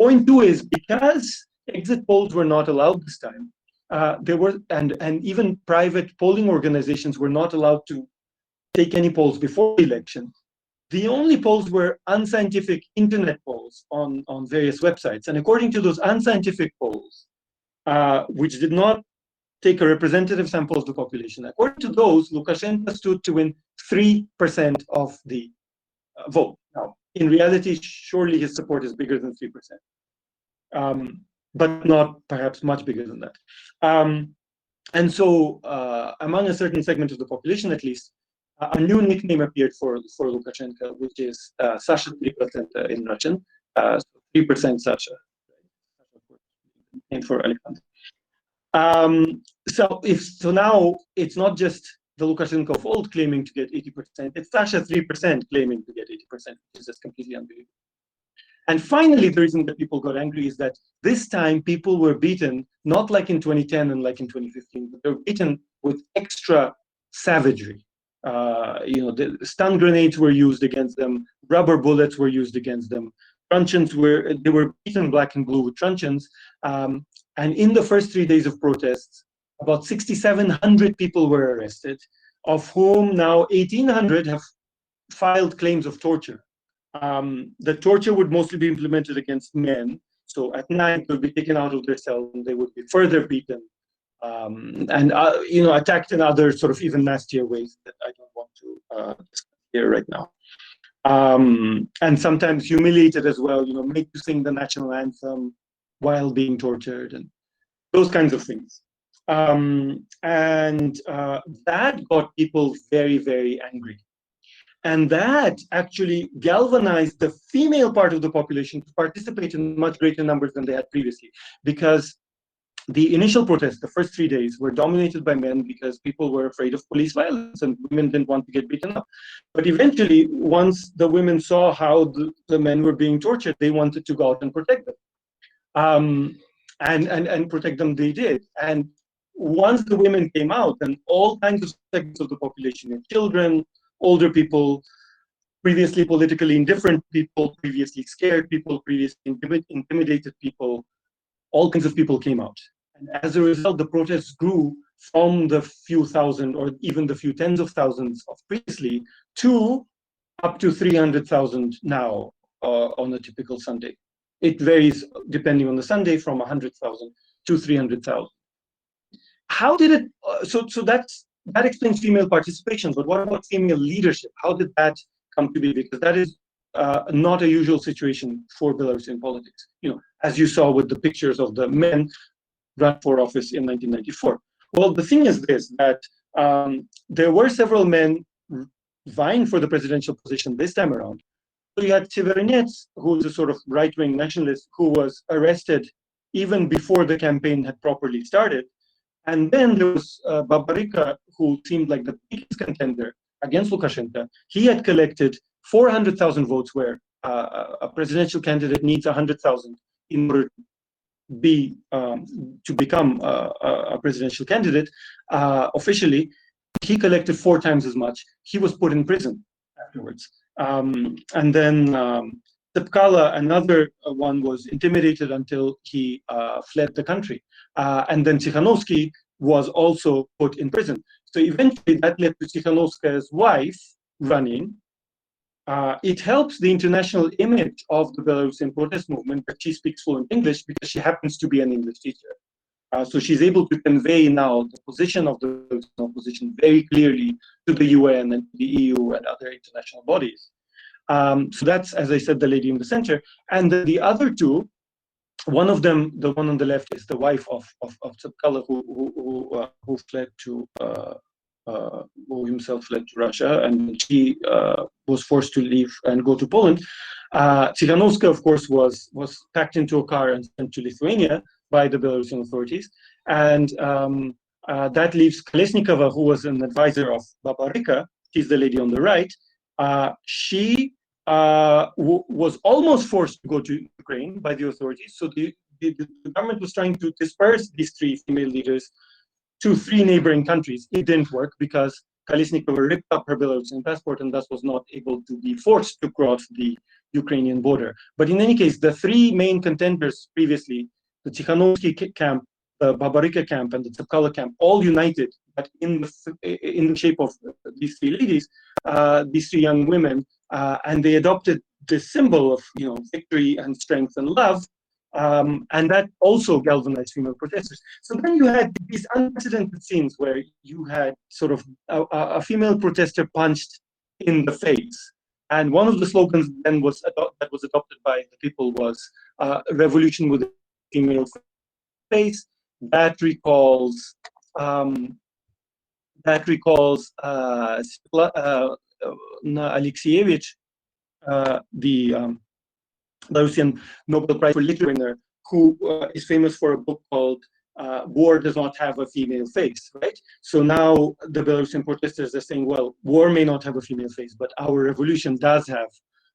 Point 2 is, because exit polls were not allowed this time, there were, and even private polling organizations were not allowed to take any polls before the election. The only polls were unscientific internet polls on various websites. And according to those unscientific polls, which did not take a representative sample of the population, according to those, Lukashenko stood to win 3% of the vote. Now, in reality, surely his support is bigger than 3%, but not perhaps much bigger than that. And so among a certain segment of the population, at least, a new nickname appeared for Lukashenko, which is Sasha 3% in Russian, 3% Sasha, named for Alexander. So now it's not just the Lukashenko of old claiming to get 80%. It's Sasha 3% claiming to get 80%, which is just completely unbelievable. And finally, the reason that people got angry is that this time people were beaten, not like in 2010 and like in 2015, but they were beaten with extra savagery. The stun grenades were used against them, rubber bullets were used against them, truncheons they were beaten black and blue with truncheons. And in the first 3 days of protests, about 6,700 people were arrested, of whom now 1,800 have filed claims of torture. The torture would mostly be implemented against men. So at night, they would be taken out of their cells and they would be further beaten and attacked in other sort of even nastier ways that I don't want to discuss here right now. And sometimes humiliated as well, made to sing the national anthem while being tortured and those kinds of things. That got people very, very angry. And that actually galvanized the female part of the population to participate in much greater numbers than they had previously. Because the initial protests, the first 3 days, were dominated by men because people were afraid of police violence and women didn't want to get beaten up. But eventually, once the women saw how the men were being tortured, they wanted to go out and protect them. And protect them they did. And once the women came out, then all kinds of segments of the population, children, older people, previously politically indifferent people, previously scared people, previously intimidated people, all kinds of people came out. And as a result, the protests grew from the few thousand or even the few tens of thousands of previously to up to 300,000 now on a typical Sunday. It varies depending on the Sunday from 100,000 to 300,000. How did it, so that explains female participation, but what about female leadership? How did that come to be? Because that is not a usual situation for Belarusian politics. As you saw with the pictures of the men run for office in 1994. Well, the thing is this, that there were several men vying for the presidential position this time around. So you had Severnets, who's a sort of right-wing nationalist who was arrested even before the campaign had properly started. And then there was Babarika, who seemed like the biggest contender against Lukashenko. He had collected 400,000 votes, where a presidential candidate needs 100,000 in order to become a presidential candidate officially. He collected 4 times as much. He was put in prison afterwards. And then Tsepkalo, another one, was intimidated until he fled the country. And then Tikhanovsky was also put in prison. So eventually that led to Tikhanovskaya's wife running. It helps the international image of the Belarusian protest movement that she speaks fluent English because she happens to be an English teacher. So she's able to convey now the position of the opposition very clearly to the UN and the EU and other international bodies. So that's, as I said, the lady in the center. And the other two, one of them, the one on the left, is the wife of Tsepkalo, who fled to who himself fled to Russia, and she was forced to leave and go to Poland. Tikhanovskaya, of course, was packed into a car and sent to Lithuania by the Belarusian authorities, and that leaves Kolesnikova, who was an advisor of Babarika. She's the lady on the right. She was almost forced to go to Ukraine by the authorities. So the government was trying to disperse these 3 female leaders to 3 neighboring countries. It didn't work because Kolesnikova ripped up her Belarusian passport and thus was not able to be forced to cross the Ukrainian border. But in any case, the 3 main contenders previously, the Tikhanovsky camp, the Babarika camp, and the Tsepkalo camp, all united, but in the shape of these 3 ladies, these 3 young women, and they adopted this symbol of victory and strength and love, and that also galvanized female protesters. So then you had these unprecedented scenes where you had sort of a female protester punched in the face, and one of the slogans then that was adopted by the people was "Revolution with a female face." That recalls Alexievich, the Belarusian Nobel Prize for Literature winner, who is famous for a book called war does not have a female face, right? So now the Belarusian protesters are saying, well, war may not have a female face, but our revolution does have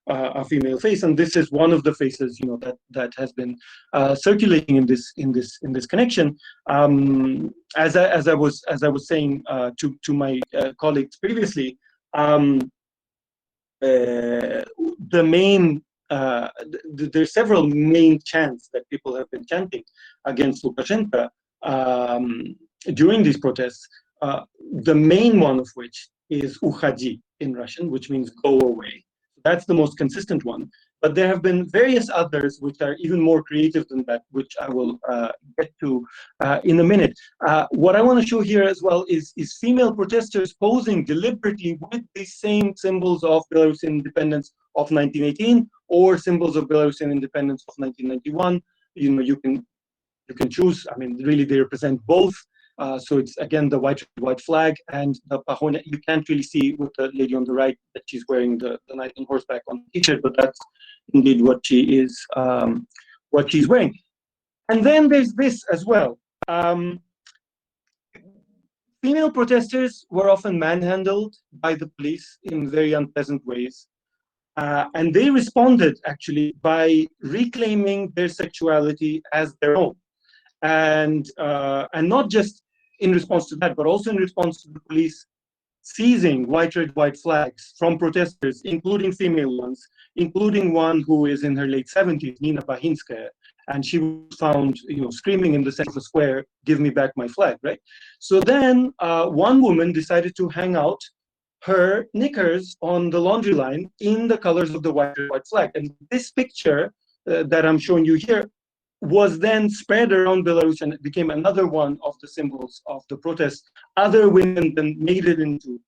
a female face, and this is one of the faces, that has been circulating in this connection. As I was saying to my colleagues previously, the main there's several main chants that people have been chanting against Lukashenko during these protests. The main one of which is "Ukhadi" in Russian, which means "go away." That's the most consistent one. But there have been various others which are even more creative than that, which I will get to in a minute. What I want to show here as well is female protesters posing deliberately with the same symbols of Belarusian independence of 1918 or symbols of Belarusian independence of 1991. You can choose. I mean, really, they represent both. So it's again the white flag and the pahone. You can't really see with the lady on the right that she's wearing the knight on horseback on the t-shirt, but that's indeed what she is, what she's wearing. And then there's this as well. Female protesters were often manhandled by the police in very unpleasant ways. And they responded actually by reclaiming their sexuality as their own. And not just in response to that, but also in response to the police seizing white, red, white flags from protesters, including female ones, including one who is in her late 70s, Nina Bahinskaya, and she was found, screaming in the center of the square, "Give me back my flag," right? So then one woman decided to hang out her knickers on the laundry line in the colors of the white, red, white flag. And this picture that I'm showing you here was then spread around Belarus, and it became another one of the symbols of the protest. Other women then made it into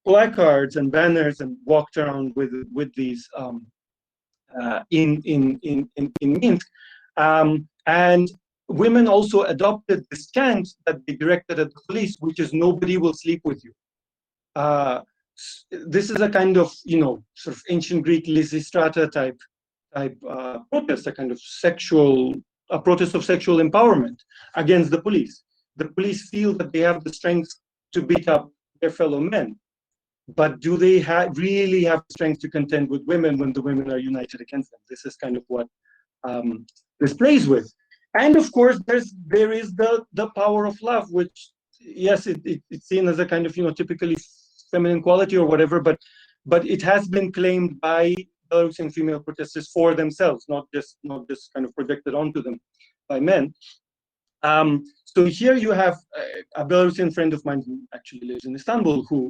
placards and banners and walked around with these in Minsk. And women also adopted this chant that they directed at the police, which is "Nobody will sleep with you." This is a kind of sort of ancient Greek Lysistrata type protest, a kind of a protest of sexual empowerment against the police. The police feel that they have the strength to beat up their fellow men, but do they really have the strength to contend with women when the women are united against them? This is kind of what this plays with. And of course, there is the power of love, which, yes, it's seen as a kind of typically feminine quality or whatever, but it has been claimed by Belarusian female protesters for themselves, not just kind of projected onto them by men. So here you have a Belarusian friend of mine who actually lives in Istanbul, who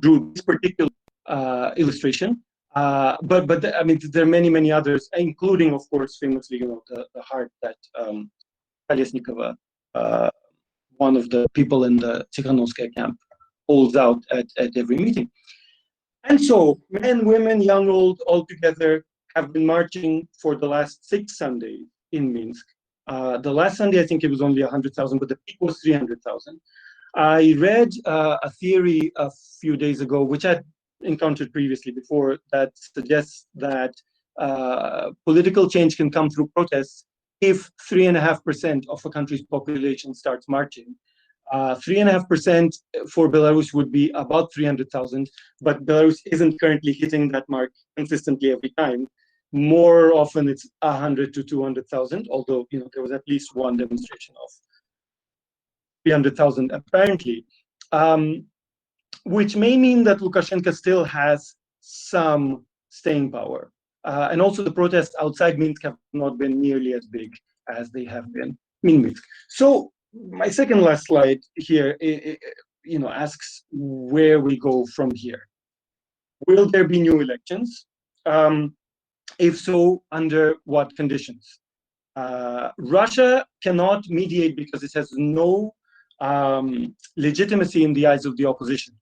drew this particular illustration. But I mean, there are many others, including, of course, famously, the heart that Kolesnikova, one of the people in the Tsikhanovskaya camp, holds out at every meeting. And so men, women, young, old, all together have been marching for the last 6 Sundays in Minsk. The last Sunday, I think it was only 100,000, but the peak was 300,000. I read a theory a few days ago, which I'd encountered previously before, that suggests that political change can come through protests if 3.5% of a country's population starts marching. 3.5% for Belarus would be about 300,000, but Belarus isn't currently hitting that mark consistently every time. More often it's 100 to 200,000, although there was at least one demonstration of 300,000 apparently, which may mean that Lukashenko still has some staying power. And also the protests outside Minsk have not been nearly as big as they have been in Minsk. So my second last slide here, asks where we go from here. Will there be new elections? If so, under what conditions? Russia cannot mediate because it has no legitimacy in the eyes of the opposition.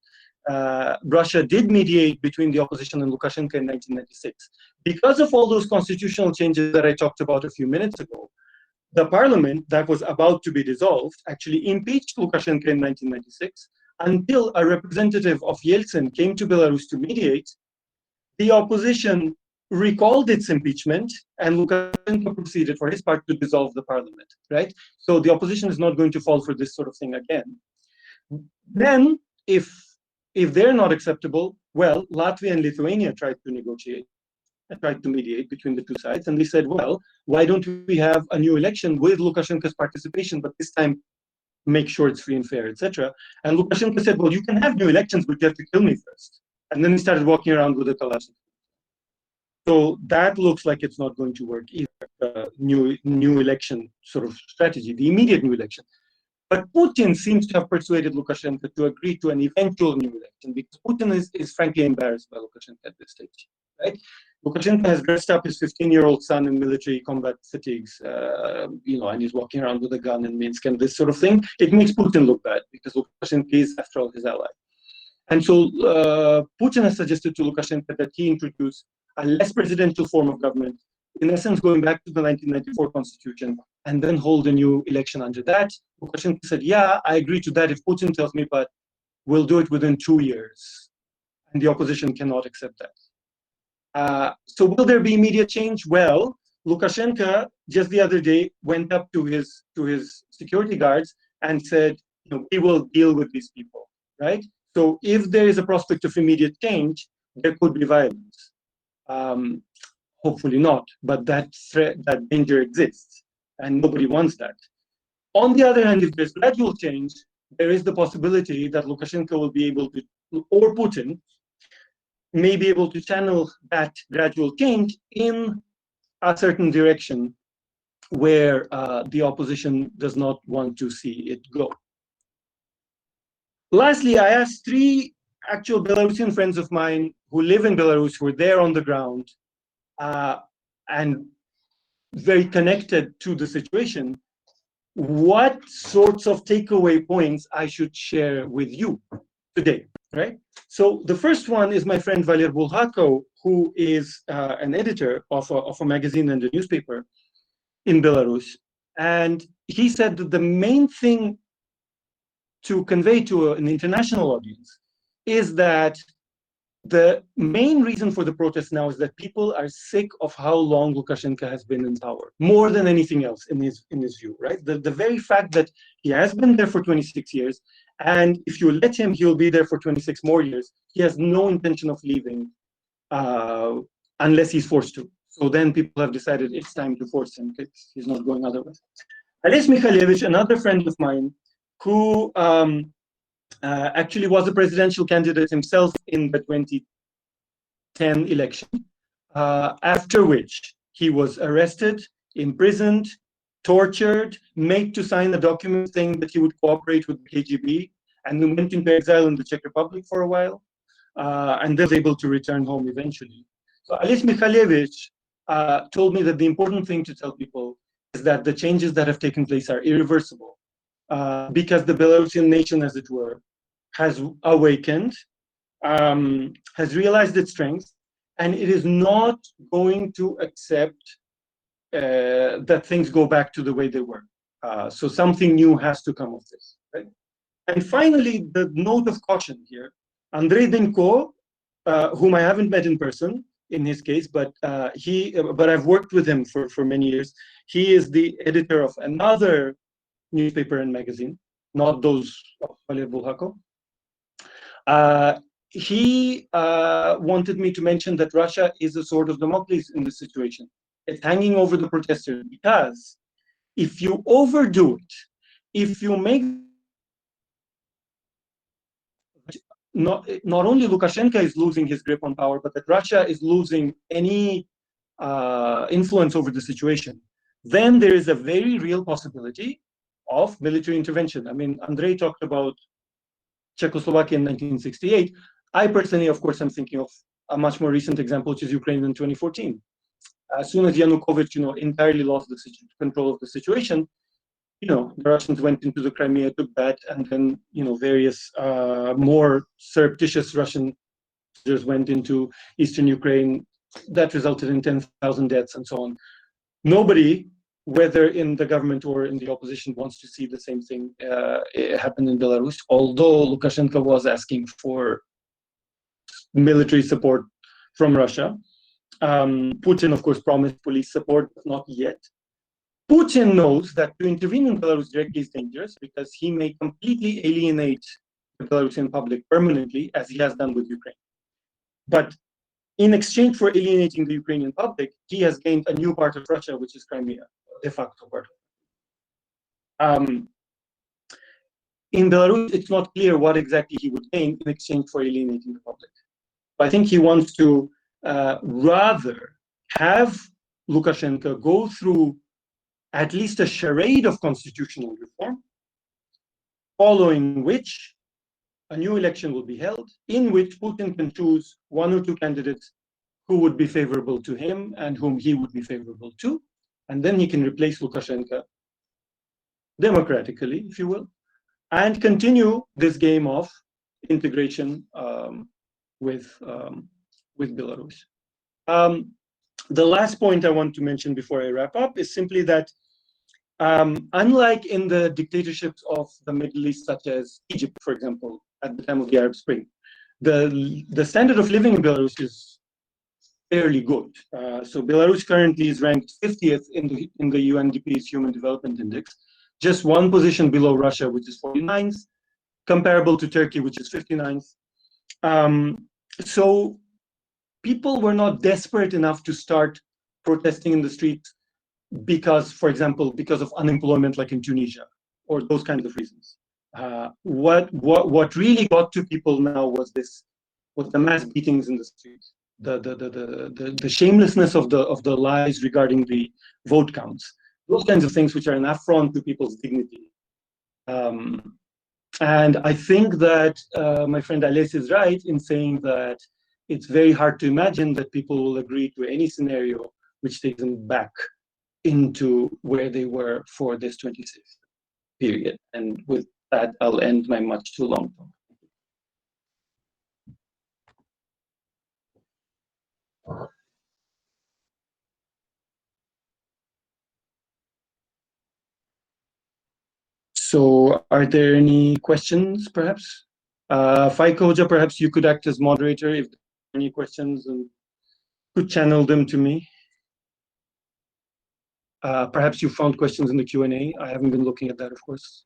Russia did mediate between the opposition and Lukashenko in 1996. Because of all those constitutional changes that I talked about a few minutes ago, the parliament that was about to be dissolved actually impeached Lukashenko in 1996 until a representative of Yeltsin came to Belarus to mediate. The opposition recalled its impeachment, and Lukashenko proceeded for his part to dissolve the parliament, right? So the opposition is not going to fall for this sort of thing again. Then, if they're not acceptable, well, Latvia and Lithuania tried to negotiate, tried to mediate between the two sides, and they said, well, why don't we have a new election with Lukashenko's participation, but this time make sure it's free and fair, etc. And Lukashenko said, well, you can have new elections, but you have to kill me first. And then he started walking around with a Kalashnikov. So that looks like it's not going to work either, new election sort of strategy, the immediate new election. But Putin seems to have persuaded Lukashenko to agree to an eventual new election, because Putin is frankly embarrassed by Lukashenko at this stage, right? Lukashenko has dressed up his 15-year-old son in military combat fatigues, and he's walking around with a gun in Minsk and this sort of thing. It makes Putin look bad, because Lukashenko is, after all, his ally. And so Putin has suggested to Lukashenko that he introduce a less presidential form of government, in essence going back to the 1994 constitution, and then hold a new election under that. Lukashenko said, yeah, I agree to that if Putin tells me, but we'll do it within 2 years. And the opposition cannot accept that. So will there be immediate change? Well, Lukashenko just the other day went up to his security guards and said, we will deal with these people, right? So if there is a prospect of immediate change, there could be violence. Hopefully not, but that threat, that danger exists, and nobody wants that. On the other hand, if there's gradual change, there is the possibility that Lukashenko will be able to, or Putin, may be able to channel that gradual change in a certain direction where the opposition does not want to see it go. Lastly, I asked 3 actual Belarusian friends of mine who live in Belarus, who were there on the ground, and very connected to the situation, what sorts of takeaway points I should share with you today, right? So the first one is my friend Valer Bulhakov, who is an editor of a magazine and a newspaper in Belarus. And he said that the main thing to convey to an international audience is that the main reason for the protest now is that people are sick of how long Lukashenko has been in power, more than anything else in his view, right? The very fact that he has been there for 26 years, and if you let him, he'll be there for 26 more years. He has no intention of leaving unless he's forced to. So then people have decided it's time to force him, because he's not going otherwise. Ales Mikhalevich, another friend of mine, who actually was a presidential candidate himself in the 2010 election, after which he was arrested, imprisoned, tortured, made to sign a document saying that he would cooperate with the KGB, and then went into exile in the Czech Republic for a while, and then was able to return home eventually. So Ales Mikhalevich told me that the important thing to tell people is that the changes that have taken place are irreversible, because the Belarusian nation, as it were, has awakened, has realized its strength, and it is not going to accept that things go back to the way they were. So something new has to come of this, right? And finally, the note of caution here, Andrei Denko, whom I haven't met in person in his case, but I've worked with him for many years. He is the editor of another newspaper and magazine, not those of Valer Bulhakov. He wanted me to mention that Russia is a sort of Damocles in this situation. It's hanging over the protesters, because if you overdo it, if you make not only Lukashenko is losing his grip on power, but that Russia is losing any influence over the situation, then there is a very real possibility of military intervention. I mean, Andrei talked about Czechoslovakia in 1968. I personally, of course, am thinking of a much more recent example, which is Ukraine in 2014. As soon as Yanukovych, entirely lost the control of the situation, the Russians went into the Crimea, took that, and then, various more surreptitious Russian soldiers went into eastern Ukraine. That resulted in 10,000 deaths and so on. Nobody, whether in the government or in the opposition, wants to see the same thing happen in Belarus, although Lukashenko was asking for military support from Russia. Putin, of course, promised police support, but not yet. Putin knows that to intervene in Belarus directly is dangerous because he may completely alienate the Belarusian public permanently, as he has done with Ukraine. But in exchange for alienating the Ukrainian public, he has gained a new part of Russia, which is Crimea, de facto part. In Belarus, it's not clear what exactly he would gain in exchange for alienating the public. But I think he wants to rather have Lukashenko go through at least a charade of constitutional reform, following which a new election will be held, in which Putin can choose one or two candidates who would be favorable to him and whom he would be favorable to, and then he can replace Lukashenko democratically, if you will, and continue this game of integration with Belarus. The last point I want to mention before I wrap up is simply that unlike in the dictatorships of the Middle East, such as Egypt, for example, at the time of the Arab Spring, the standard of living in Belarus is fairly good. So Belarus currently is ranked 50th in the UNDP's Human Development Index, just one position below Russia, which is 49th, comparable to Turkey, which is 59th. So people were not desperate enough to start protesting in the streets because, for example, because of unemployment, like in Tunisia, or those kinds of reasons. What really got to people now was the mass beatings in the streets, the shamelessness of the lies regarding the vote counts, those kinds of things which are an affront to people's dignity. And I think that my friend Ales is right in saying that it's very hard to imagine that people will agree to any scenario which takes them back into where they were for this 26th period. And with that, I'll end my much too long talk. So are there any questions, perhaps? Faikoja, perhaps you could act as moderator if there are any questions and could channel them to me. Perhaps you found questions in the Q&A. I haven't been looking at that, of course.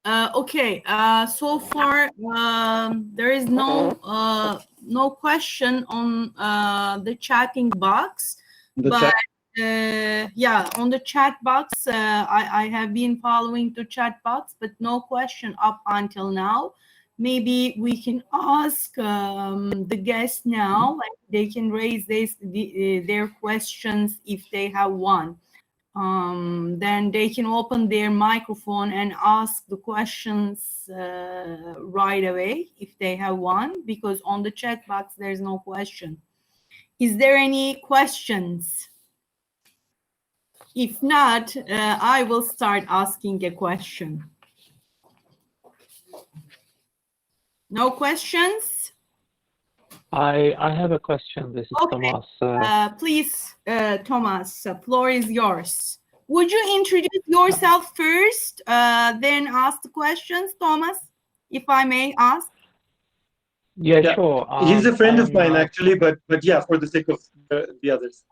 Okay, so far there is no question on the chatting box, yeah, on the chat box, I have been following the chat box, but no question up until now. Maybe we can ask the guests now, like they can raise their questions if they have one. Then they can open their microphone and ask the questions right away if they have one, because on the chat box there's no question. Is there any questions? If not, I will start asking a question. No questions? I have a question. This is okay. Thomas. Please, Thomas, floor is yours. Would you introduce yourself first, then ask the questions, Thomas, if I may ask? Yeah, sure. He's a friend of mine, actually, but yeah, for the sake of the others.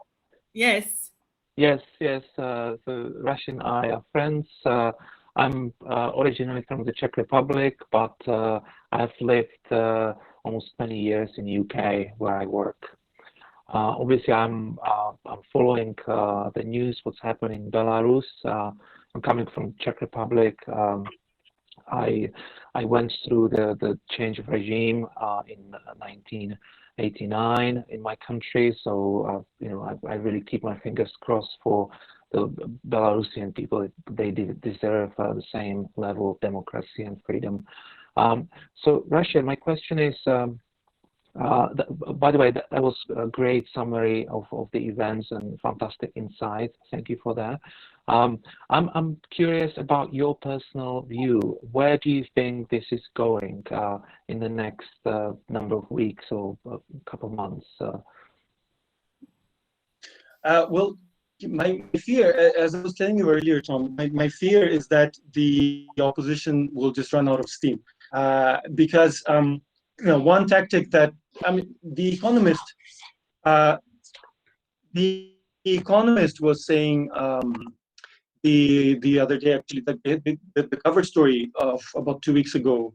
Yes. Yes. So Rashed and I are friends. I'm originally from the Czech Republic, but I've lived almost 20 years in the UK where I work. Obviously, I'm following the news, what's happening in Belarus. I'm coming from Czech Republic. I went through the change of regime in 1989 in my country, so I really keep my fingers crossed for the Belarusian people. They deserve the same level of democracy and freedom. So, Rashed, my question is, by the way, that was a great summary of the events and fantastic insight. Thank you for that. I'm curious about your personal view. Where do you think this is going in the next number of weeks or a couple of months? Well, my fear, as I was telling you earlier, Tom, my fear is that the opposition will just run out of steam. Because one tactic that, The Economist the Economist was saying the other day, actually, that the cover story of about 2 weeks ago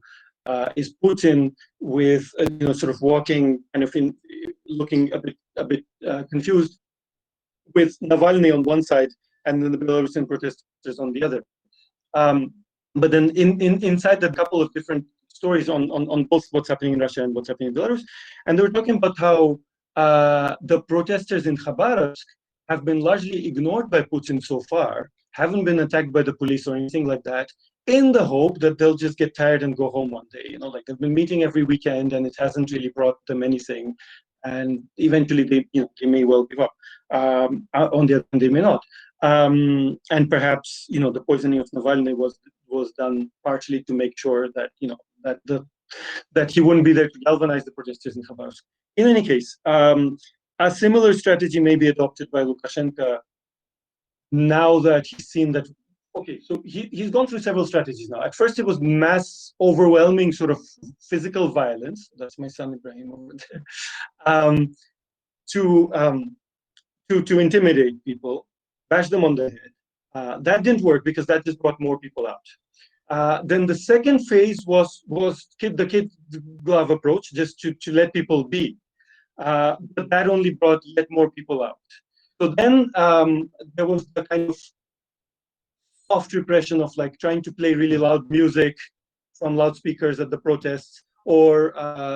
is Putin with sort of walking kind of looking a bit confused, with Navalny on one side and then the Belarusian protesters on the other. But then inside the couple of different stories on both what's happening in Russia and what's happening in Belarus, and they were talking about how the protesters in Khabarovsk have been largely ignored by Putin so far, haven't been attacked by the police or anything like that, in the hope that they'll just get tired and go home one day. Like they've been meeting every weekend and it hasn't really brought them anything. And eventually they may well give up. On the other hand, they may not. And perhaps, the poisoning of Navalny was done partially to make sure that, that he wouldn't be there to galvanize the protesters in Khabarovsk. In any case, a similar strategy may be adopted by Lukashenko now that he's seen that, okay, so he's gone through several strategies now. At first, it was mass, overwhelming sort of physical violence. That's my son Ibrahim over there. To intimidate people, bash them on the head. That didn't work because that just brought more people out. Then the second phase was the kid glove approach, just to let people be. But that only brought yet more people out. So then there was the kind of soft repression of like trying to play really loud music from loudspeakers at the protests, or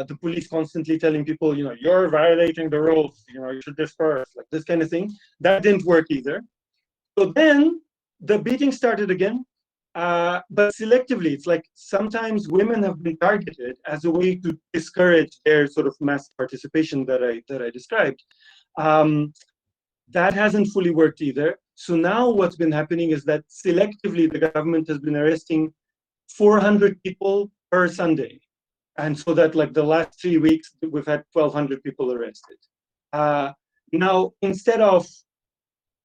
the police constantly telling people, you're violating the rules, you should disperse, like this kind of thing. That didn't work either. So then the beating started again, but selectively. It's like sometimes women have been targeted as a way to discourage their sort of mass participation that I described. That hasn't fully worked either. So now what's been happening is that selectively the government has been arresting 400 people per Sunday. And so that like the last 3 weeks, we've had 1,200 people arrested. Now, instead of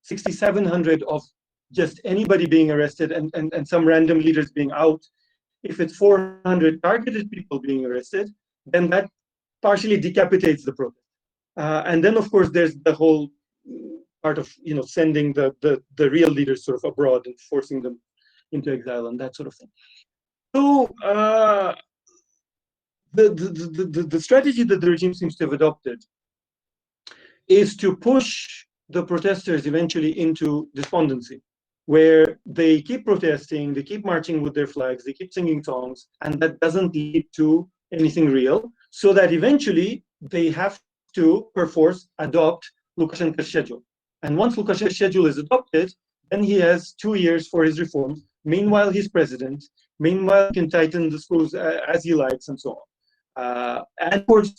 6,700 of just anybody being arrested and some random leaders being out, if it's 400 targeted people being arrested, then that partially decapitates the protest. And then, of course, there's the whole part of sending the real leaders sort of abroad and forcing them into exile and that sort of thing. So the strategy that the regime seems to have adopted is to push the protesters eventually into despondency, where they keep protesting, they keep marching with their flags, they keep singing songs, and that doesn't lead to anything real, so that eventually they have to, perforce, adopt Lukashenko's schedule. And once Lukashenko's schedule is adopted, then he has 2 years for his reforms. Meanwhile, he's president. Meanwhile, he can tighten the screws as he likes and so on. And of course,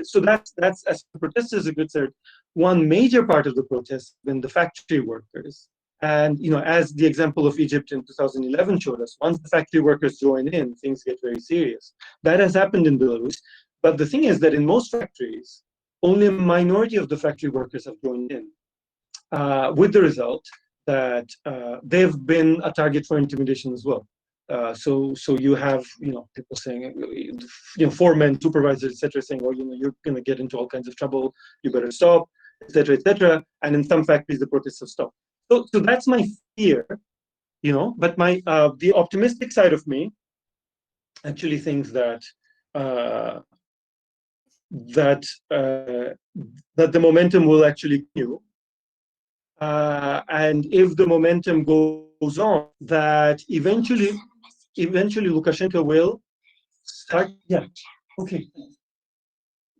so that's as the protesters are concerned, one major part of the protest has been the factory workers. And as the example of Egypt in 2011 showed us, once the factory workers join in, things get very serious. That has happened in Belarus. But the thing is that in most factories, only a minority of the factory workers have joined in, with the result that they've been a target for intimidation as well. So you have people saying, foremen, supervisors, etc., saying, "Oh, you're going to get into all kinds of trouble. You better stop," etc., etc. And in some factories, the protests have stopped. So that's my fear, But my the optimistic side of me actually thinks that that the momentum will actually continue. And if the momentum goes on, that eventually Lukashenko will start. Yeah, okay.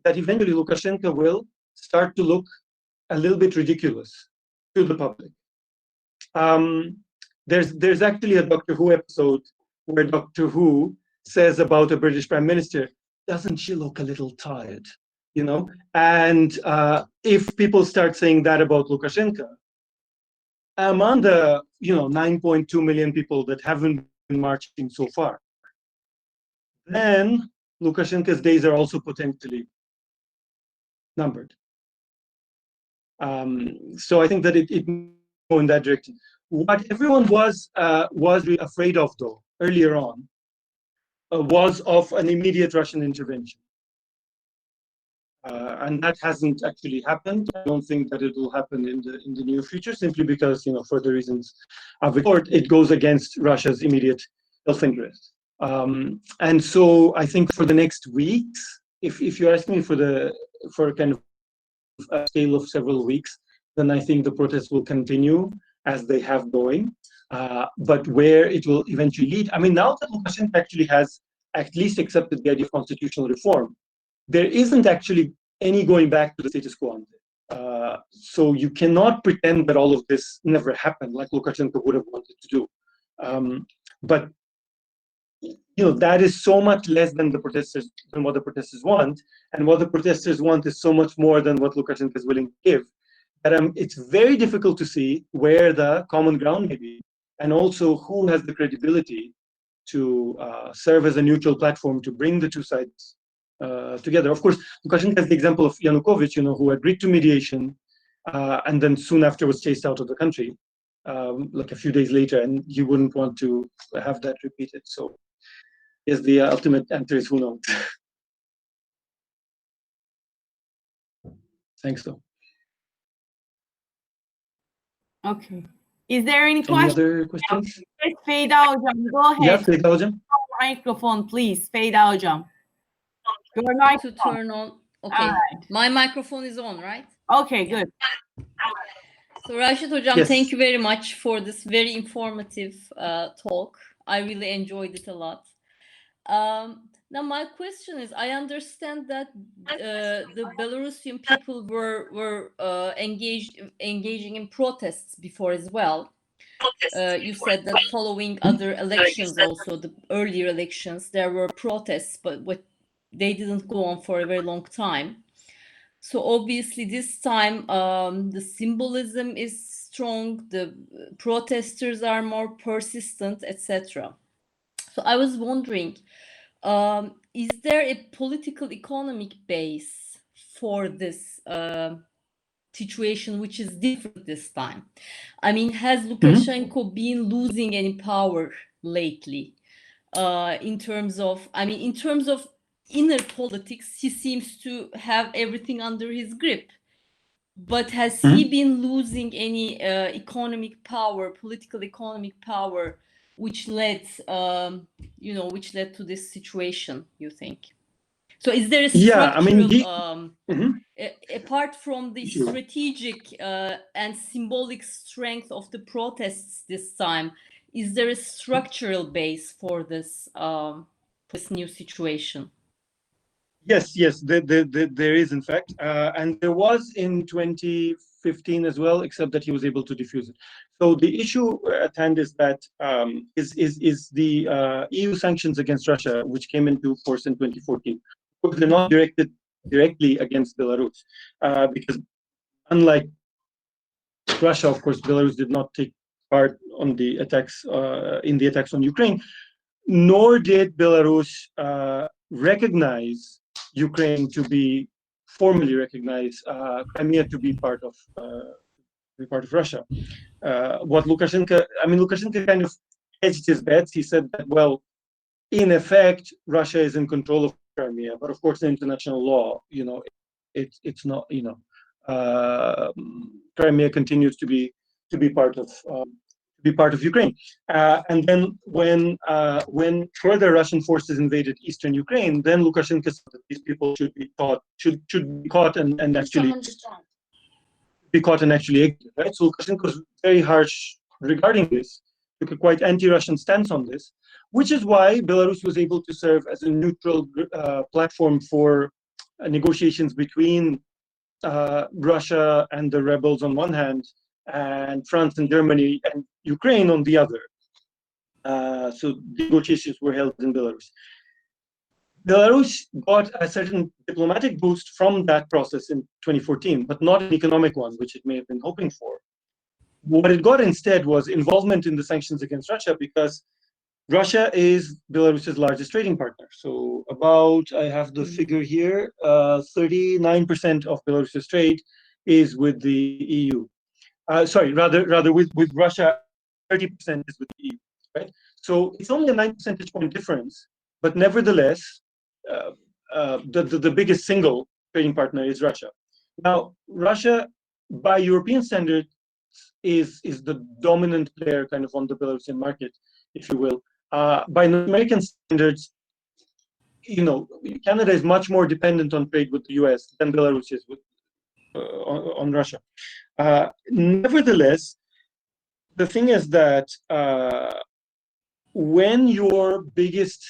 That eventually Lukashenko will start to look a little bit ridiculous to the public. There's actually a Doctor Who episode where Doctor Who says about a British Prime Minister, "Doesn't she look a little tired?" And if people start saying that about Lukashenko, among the 9.2 million people that haven't been marching so far, then Lukashenko's days are also potentially numbered. So I think that it go in that direction. What everyone was really afraid of, though, earlier on, was of an immediate Russian intervention. And that hasn't actually happened. I don't think that it will happen in the near future, simply because, for the reasons I've explored, it goes against Russia's immediate self-interest. And so I think for the next weeks, if you're asking me for a kind of a scale of several weeks, then I think the protests will continue as they have going. But where it will eventually lead, I mean, now that Lukashenko actually has at least accepted the idea of constitutional reform, there isn't actually any going back to the status quo on it. So you cannot pretend that all of this never happened, like Lukashenko would have wanted to do. But that is so much less than what the protesters want, and what the protesters want is so much more than what Lukashenko is willing to give. That it's very difficult to see where the common ground may be, and also who has the credibility to serve as a neutral platform to bring the two sides together. Of course, Lukashenko has the example of Yanukovych, who agreed to mediation and then soon after was chased out of the country, like a few days later, and you wouldn't want to have that repeated. So, yes, the ultimate answer is who knows. Thanks, though. Okay. Is there any question? Other questions? Yes, Feyda Hocam, go ahead. Yeah, Feyda Hocam. Microphone, please, Feyda Hocam. Your microphone. To turn on. Okay, right. My microphone is on, right? Okay, good. So Rashed Hocam, Yes. Thank you very much for this very informative talk. I really enjoyed it a lot. Now my question is, I understand that the Belarusian people were engaging in protests before as well. You said that following other elections, also the earlier elections, there were protests, but they didn't go on for a very long time. So obviously this time the symbolism is strong, the protesters are more persistent, etc. So I was wondering, is there a political economic base for this situation which is different this time? I mean, has Lukashenko been losing any power lately in terms of inner politics? He seems to have everything under his grip, but has he been losing any economic power, political economic power, which led to this situation, you think? So is there a structural, apart from the strategic and symbolic strength of the protests this time, is there a structural base for this new situation? Yes, there is, in fact, and there was in 2015 as well, except that he was able to defuse it. So the issue at hand is that is the EU sanctions against Russia, which came into force in 2014. They're not directed directly against Belarus, because unlike Russia, of course, Belarus did not take part on the attacks on Ukraine, nor did Belarus recognize Ukraine to be formally recognize Crimea to be part of Russia. What Lukashenko kind of hedged his bets. He said that, well, in effect, Russia is in control of Crimea, but of course, in international law, it's not. Crimea continues to be part of Ukraine. And then when further Russian forces invaded eastern Ukraine, then Lukashenko said that these people should be caught and actually exit, right? So Lukashenko was very harsh regarding this, took a quite anti-Russian stance on this, which is why Belarus was able to serve as a neutral platform for negotiations between Russia and the rebels on one hand, and France and Germany and Ukraine on the other. So negotiations were held in Belarus. Belarus got a certain diplomatic boost from that process in 2014, but not an economic one, which it may have been hoping for. What it got instead was involvement in the sanctions against Russia, because Russia is Belarus's largest trading partner. So I have the figure here, 39% of Belarus's trade is with the EU. Rather with Russia, 30% is with the EU, right? So it's only a 9 percentage point difference, but nevertheless, the biggest single trading partner is Russia. Now, Russia, by European standards, is the dominant player kind of on the Belarusian market, if you will. By North American standards, Canada is much more dependent on trade with the US than Belarus is with on Russia. Nevertheless, the thing is that when your biggest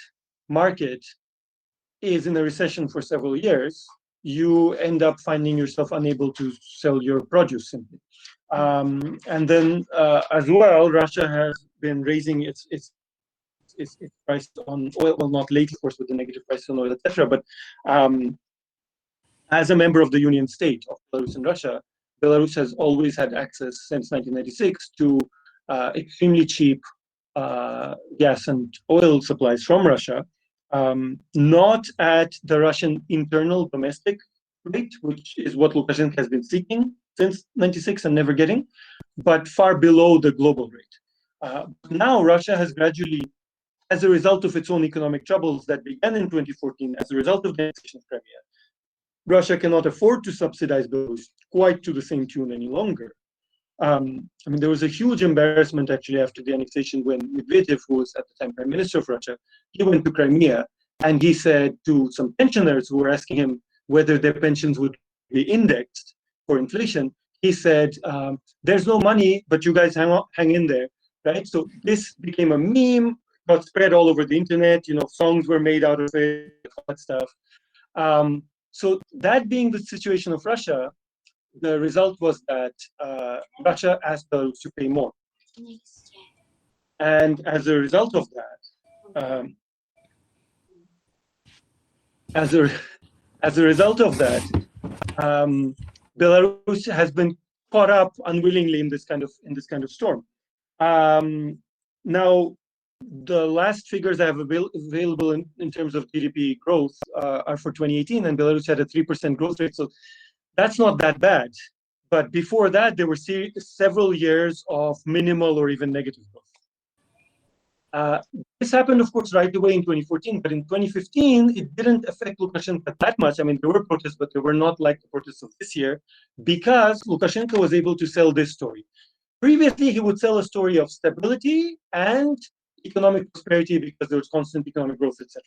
market is in a recession for several years, you end up finding yourself unable to sell your produce simply. And then as well, Russia has been raising its price on oil, well, not lately, of course, with the negative price on oil, etc. But as a member of the Union State of Belarus and Russia, Belarus has always had access since 1996 to extremely cheap gas and oil supplies from Russia, not at the Russian internal domestic rate, which is what Lukashenko has been seeking since 96 and never getting, but far below the global rate. Now Russia has gradually, as a result of its own economic troubles that began in 2014, as a result of the annexation of Crimea, Russia cannot afford to subsidize Belarus quite to the same tune any longer. There was a huge embarrassment actually after the annexation when Medvedev, who was at the time Prime Minister of Russia, he went to Crimea and he said to some pensioners who were asking him whether their pensions would be indexed for inflation, he said, there's no money, but you guys hang in there, right? So this became a meme, got spread all over the internet, songs were made out of it, all that stuff. So that being the situation of Russia, the result was that Russia asked Belarus to pay more. And as a result of that, Belarus has been caught up unwillingly in this kind of storm. Now, the last figures I have available in terms of GDP growth are for 2018, and Belarus had a 3% growth rate. So that's not that bad. But before that, there were several years of minimal or even negative growth. This happened, of course, right away in 2014, but in 2015, it didn't affect Lukashenko that much. There were protests, but they were not like the protests of this year, because Lukashenko was able to sell this story. Previously, he would sell a story of stability and economic prosperity because there was constant economic growth, etc.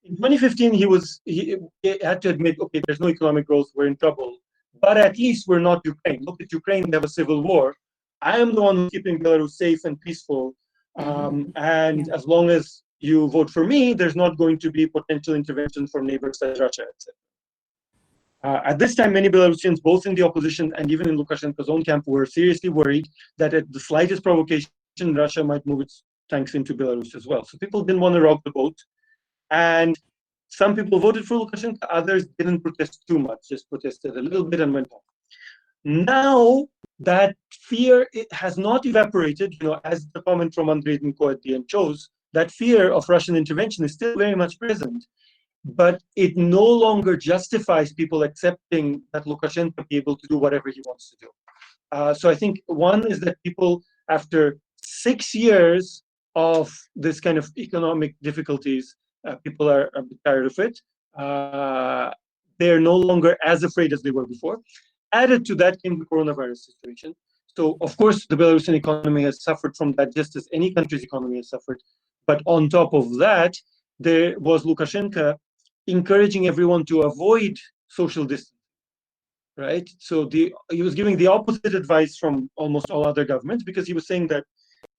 In 2015, he had to admit, okay, there's no economic growth, we're in trouble, but at least we're not Ukraine. Look at Ukraine, they have a civil war. I am the one who's keeping Belarus safe and peaceful. And as long as you vote for me, there's not going to be potential intervention from neighbors like Russia, etc. At this time, many Belarusians, both in the opposition and even in Lukashenko's own camp, were seriously worried that at the slightest provocation, Russia might move its tanks into Belarus as well. So people didn't want to rock the boat. And some people voted for Lukashenko, others didn't protest too much, just protested a little bit and went on. Now that fear, it has not evaporated, as the comment from Andrei Dniko at the end shows, that fear of Russian intervention is still very much present, but it no longer justifies people accepting that Lukashenko will be able to do whatever he wants to do. So I think one is that people, after 6 years of this kind of economic difficulties, people are a bit tired of it. They're no longer as afraid as they were before. Added to that came the coronavirus situation. So, of course, the Belarusian economy has suffered from that, just as any country's economy has suffered. But on top of that, there was Lukashenko encouraging everyone to avoid social distancing, right? So he was giving the opposite advice from almost all other governments, because he was saying that,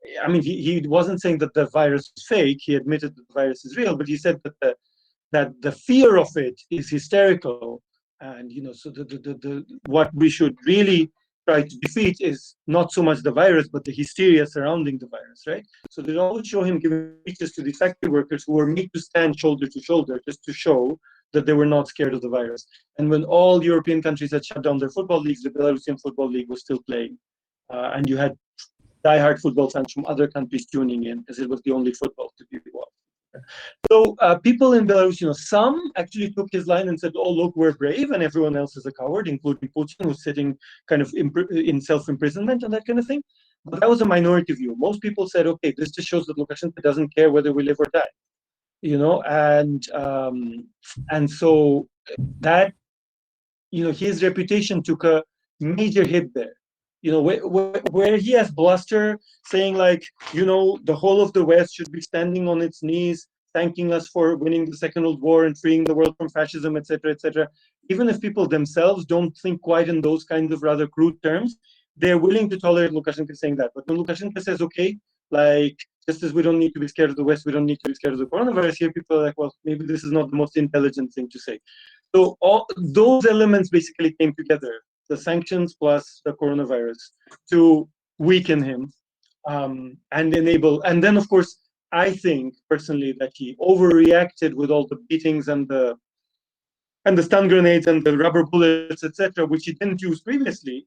he wasn't saying that the virus is fake. He admitted that the virus is real, but he said that the fear of it is hysterical. And, so what we should really try to defeat is not so much the virus, but the hysteria surrounding the virus, right? So they always show him giving speeches to the factory workers who were made to stand shoulder to shoulder just to show that they were not scared of the virus. And when all European countries had shut down their football leagues, the Belarusian football league was still playing. And you had diehard football fans from other countries tuning in, because it was the only football to be watched. So people in Belarus, some actually took his line and said, oh, look, we're brave, and everyone else is a coward, including Putin, who's sitting kind of in self-imprisonment and that kind of thing. But that was a minority view. Most people said, okay, this just shows that Lukashenko doesn't care whether we live or die, and so that his reputation took a major hit there. Where he has bluster saying like, the whole of the West should be standing on its knees, thanking us for winning the Second World War and freeing the world from fascism, etc., etc. Even if people themselves don't think quite in those kinds of rather crude terms, they're willing to tolerate Lukashenko saying that. But when Lukashenko says, okay, like, just as we don't need to be scared of the West, we don't need to be scared of the coronavirus, here people are like, well, maybe this is not the most intelligent thing to say. So all those elements basically came together, the sanctions plus the coronavirus, to weaken him and enable. And then, of course, I think personally that he overreacted with all the beatings and the stun grenades and the rubber bullets, etc., which he didn't use previously,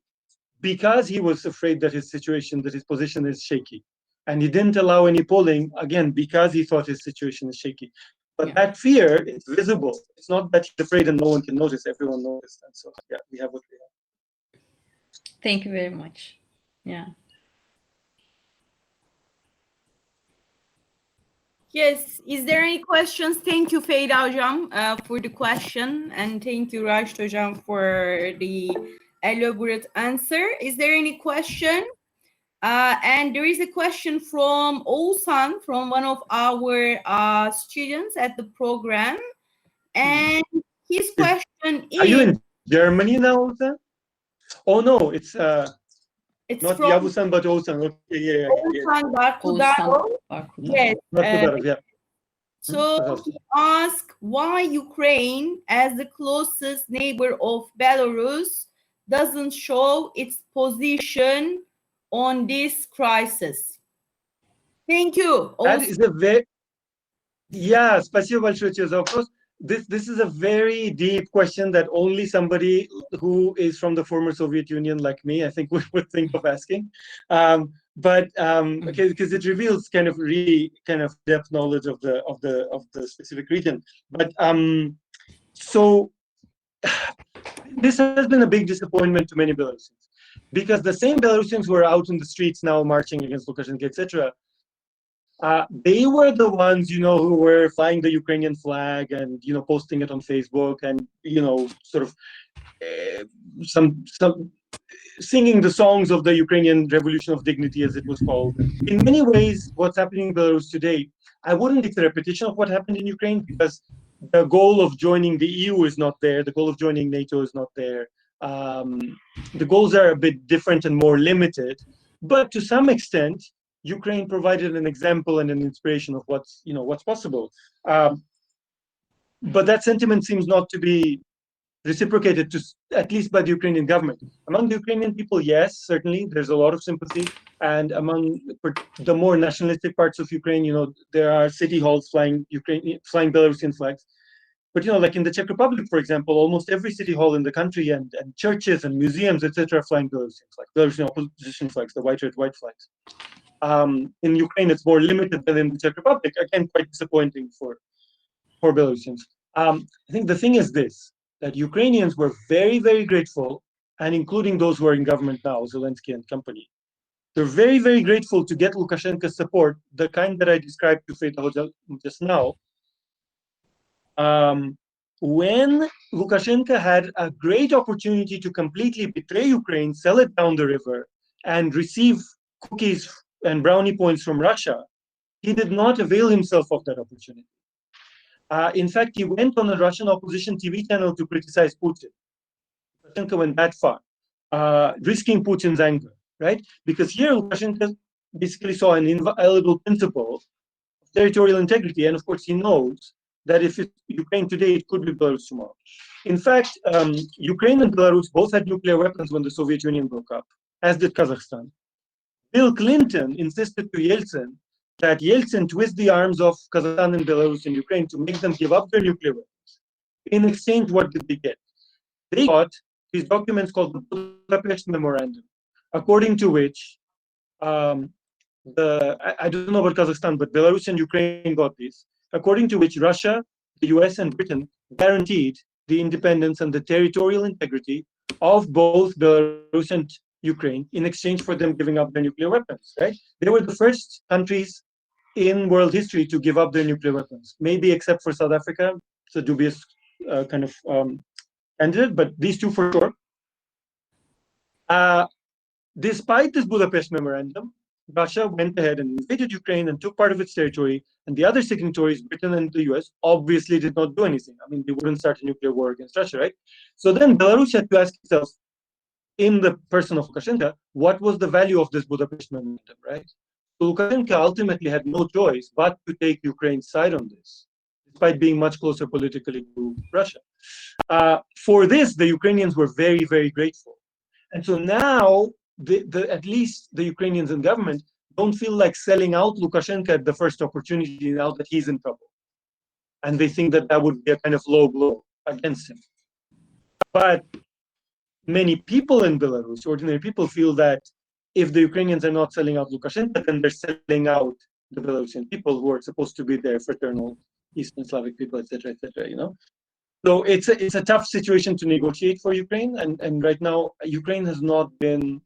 because he was afraid that his position is shaky. And he didn't allow any polling, again, because he thought his situation is shaky. But that fear is visible. It's not that he's afraid and no one can notice, everyone noticed. And so, yeah, we have what we have. Thank you very much. Yeah. Yes, is there any questions? Thank you, Feyda Hocam, for the question, and thank you, Rashed Hocam, for the elaborate answer. Is there any question? And there is a question from Oğuzhan, from one of our students at the program, and his question is... Are you in Germany now, Oğuzhan? Oh no, it's not from Yavuzhan, but Oğuzhan. Okay, yeah. Oğuzhan Barkudarov. Yes. Barkudarov, yeah. So he asked why Ukraine, as the closest neighbor of Belarus, doesn't show its position on this crisis. Thank you. That is a very... Yeah, спасибо большое за вопрос. This is a very deep question that only somebody who is from the former Soviet Union like me, I think, would think of asking. Because it reveals kind of really depth knowledge of the specific region. But so this has been a big disappointment to many Belarusians, because the same Belarusians who are out in the streets now marching against Lukashenko, etc., they were the ones, who were flying the Ukrainian flag and, posting it on Facebook and, sort of some singing the songs of the Ukrainian Revolution of Dignity, as it was called. In many ways, what's happening in Belarus today, I wouldn't it's a repetition of what happened in Ukraine, because the goal of joining the EU is not there. The goal of joining NATO is not there. The goals are a bit different and more limited, but to some extent, Ukraine provided an example and an inspiration of what's possible. But that sentiment seems not to be reciprocated, at least by the Ukrainian government. Among the Ukrainian people, yes, certainly, there's a lot of sympathy. And among the more nationalistic parts of Ukraine, there are city halls flying Belarusian flags. But, like in the Czech Republic, for example, almost every city hall in the country and churches and museums, etc., are flying Belarusian flags, Belarusian opposition flags, the white, red, white flags. In Ukraine, it's more limited than in the Czech Republic. Again, quite disappointing for Belarusians. I think the thing is this, that Ukrainians were very, very grateful, and including those who are in government now, Zelensky and company, they're very, very grateful to get Lukashenko's support, the kind that I described to Feyda just now, when Lukashenko had a great opportunity to completely betray Ukraine, sell it down the river, and receive cookies and brownie points from Russia, he did not avail himself of that opportunity. In fact, he went on a Russian opposition TV channel to criticize Putin. Lukashenko went that far, risking Putin's anger, right? Because here Lukashenko basically saw an inviolable principle of territorial integrity, and of course he knows that if it's Ukraine today, it could be Belarus tomorrow. In fact, Ukraine and Belarus both had nuclear weapons when the Soviet Union broke up, as did Kazakhstan. Bill Clinton insisted to Yeltsin that Yeltsin twist the arms of Kazakhstan and Belarus and Ukraine to make them give up their nuclear weapons. In exchange, what did they get? They got these documents called the Budapest Memorandum, according to which I don't know about Kazakhstan, but Belarus and Ukraine got these, according to which Russia, the US, and Britain guaranteed the independence and the territorial integrity of both Belarus and Ukraine in exchange for them giving up their nuclear weapons, right? They were the first countries in world history to give up their nuclear weapons, maybe except for South Africa. It's a dubious candidate, but these two for sure. Despite this Budapest memorandum, Russia went ahead and invaded Ukraine and took part of its territory, and the other signatories, Britain and the US, obviously did not do anything. I mean, they wouldn't start a nuclear war against Russia, right? So then Belarus had to ask itself, in the person of Lukashenko, what was the value of this Budapest memorandum, right? So Lukashenko ultimately had no choice but to take Ukraine's side on this, despite being much closer politically to Russia. For this, the Ukrainians were very, very grateful. And so now, at least the Ukrainians in government don't feel like selling out Lukashenko at the first opportunity now that he's in trouble. And they think that that would be a kind of low blow against him. But many people in Belarus, ordinary people, feel that if the Ukrainians are not selling out Lukashenko, then they're selling out the Belarusian people who are supposed to be their fraternal Eastern Slavic people, etc., you know? So it's a tough situation to negotiate for Ukraine, and right now Ukraine has not been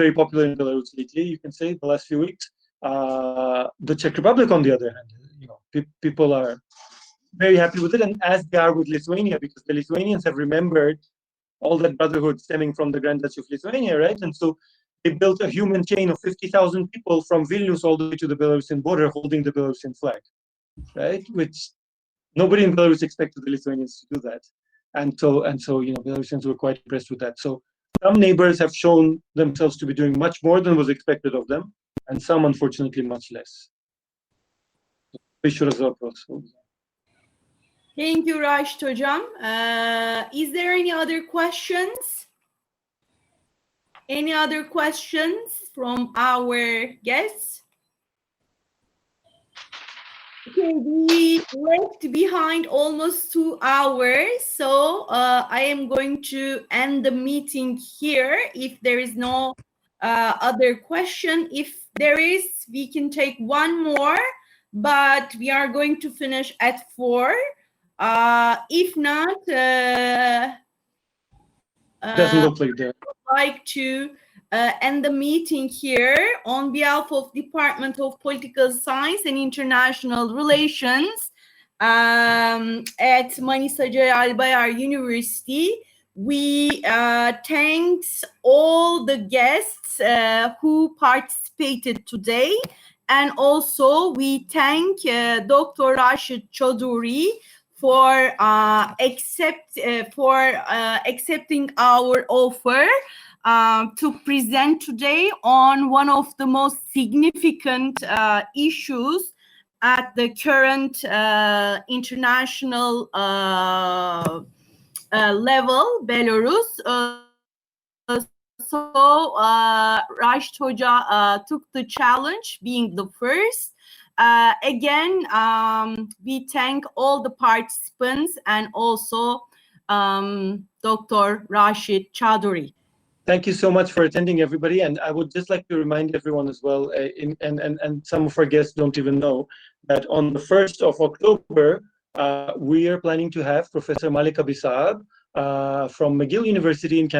very popular in Belarus lately. You can say the last few weeks. The Czech Republic, on the other hand, you know, people are very happy with it, and as they are with Lithuania, because the Lithuanians have remembered all that brotherhood stemming from the Grand Duchy of Lithuania, right? And so they built a human chain of 50,000 people from Vilnius all the way to the Belarusian border, holding the Belarusian flag, right? Which nobody in Belarus expected the Lithuanians to do that, and so you know, Belarusians were quite impressed with that. So some neighbors have shown themselves to be doing much more than was expected of them, and some, unfortunately, much less. Thank you, Rashed Hocam. Is there any other questions? Any other questions from our guests? Okay, we left behind almost 2 hours, so I am going to end the meeting here if there is no other question. If there is, we can take one more, but we are going to finish at 4. If not, doesn't look like that. I'd like to end the meeting here on behalf of Department of Political Science and International Relations at Manisa Celal Bayar University. We thanks all the guests who participated today, and also we thank Dr. Rashed Chowdhury for accepting our offer to present today on one of the most significant issues at the current international level, Belarus. So Rashed Hoca took the challenge, being the first. Again, we thank all the participants and also Dr. Rashed Chowdhury. Thank you so much for attending, everybody. And I would just like to remind everyone as well, and some of our guests don't even know, that on the 1st of October, we are planning to have Professor Malika Bisab from McGill University in Canada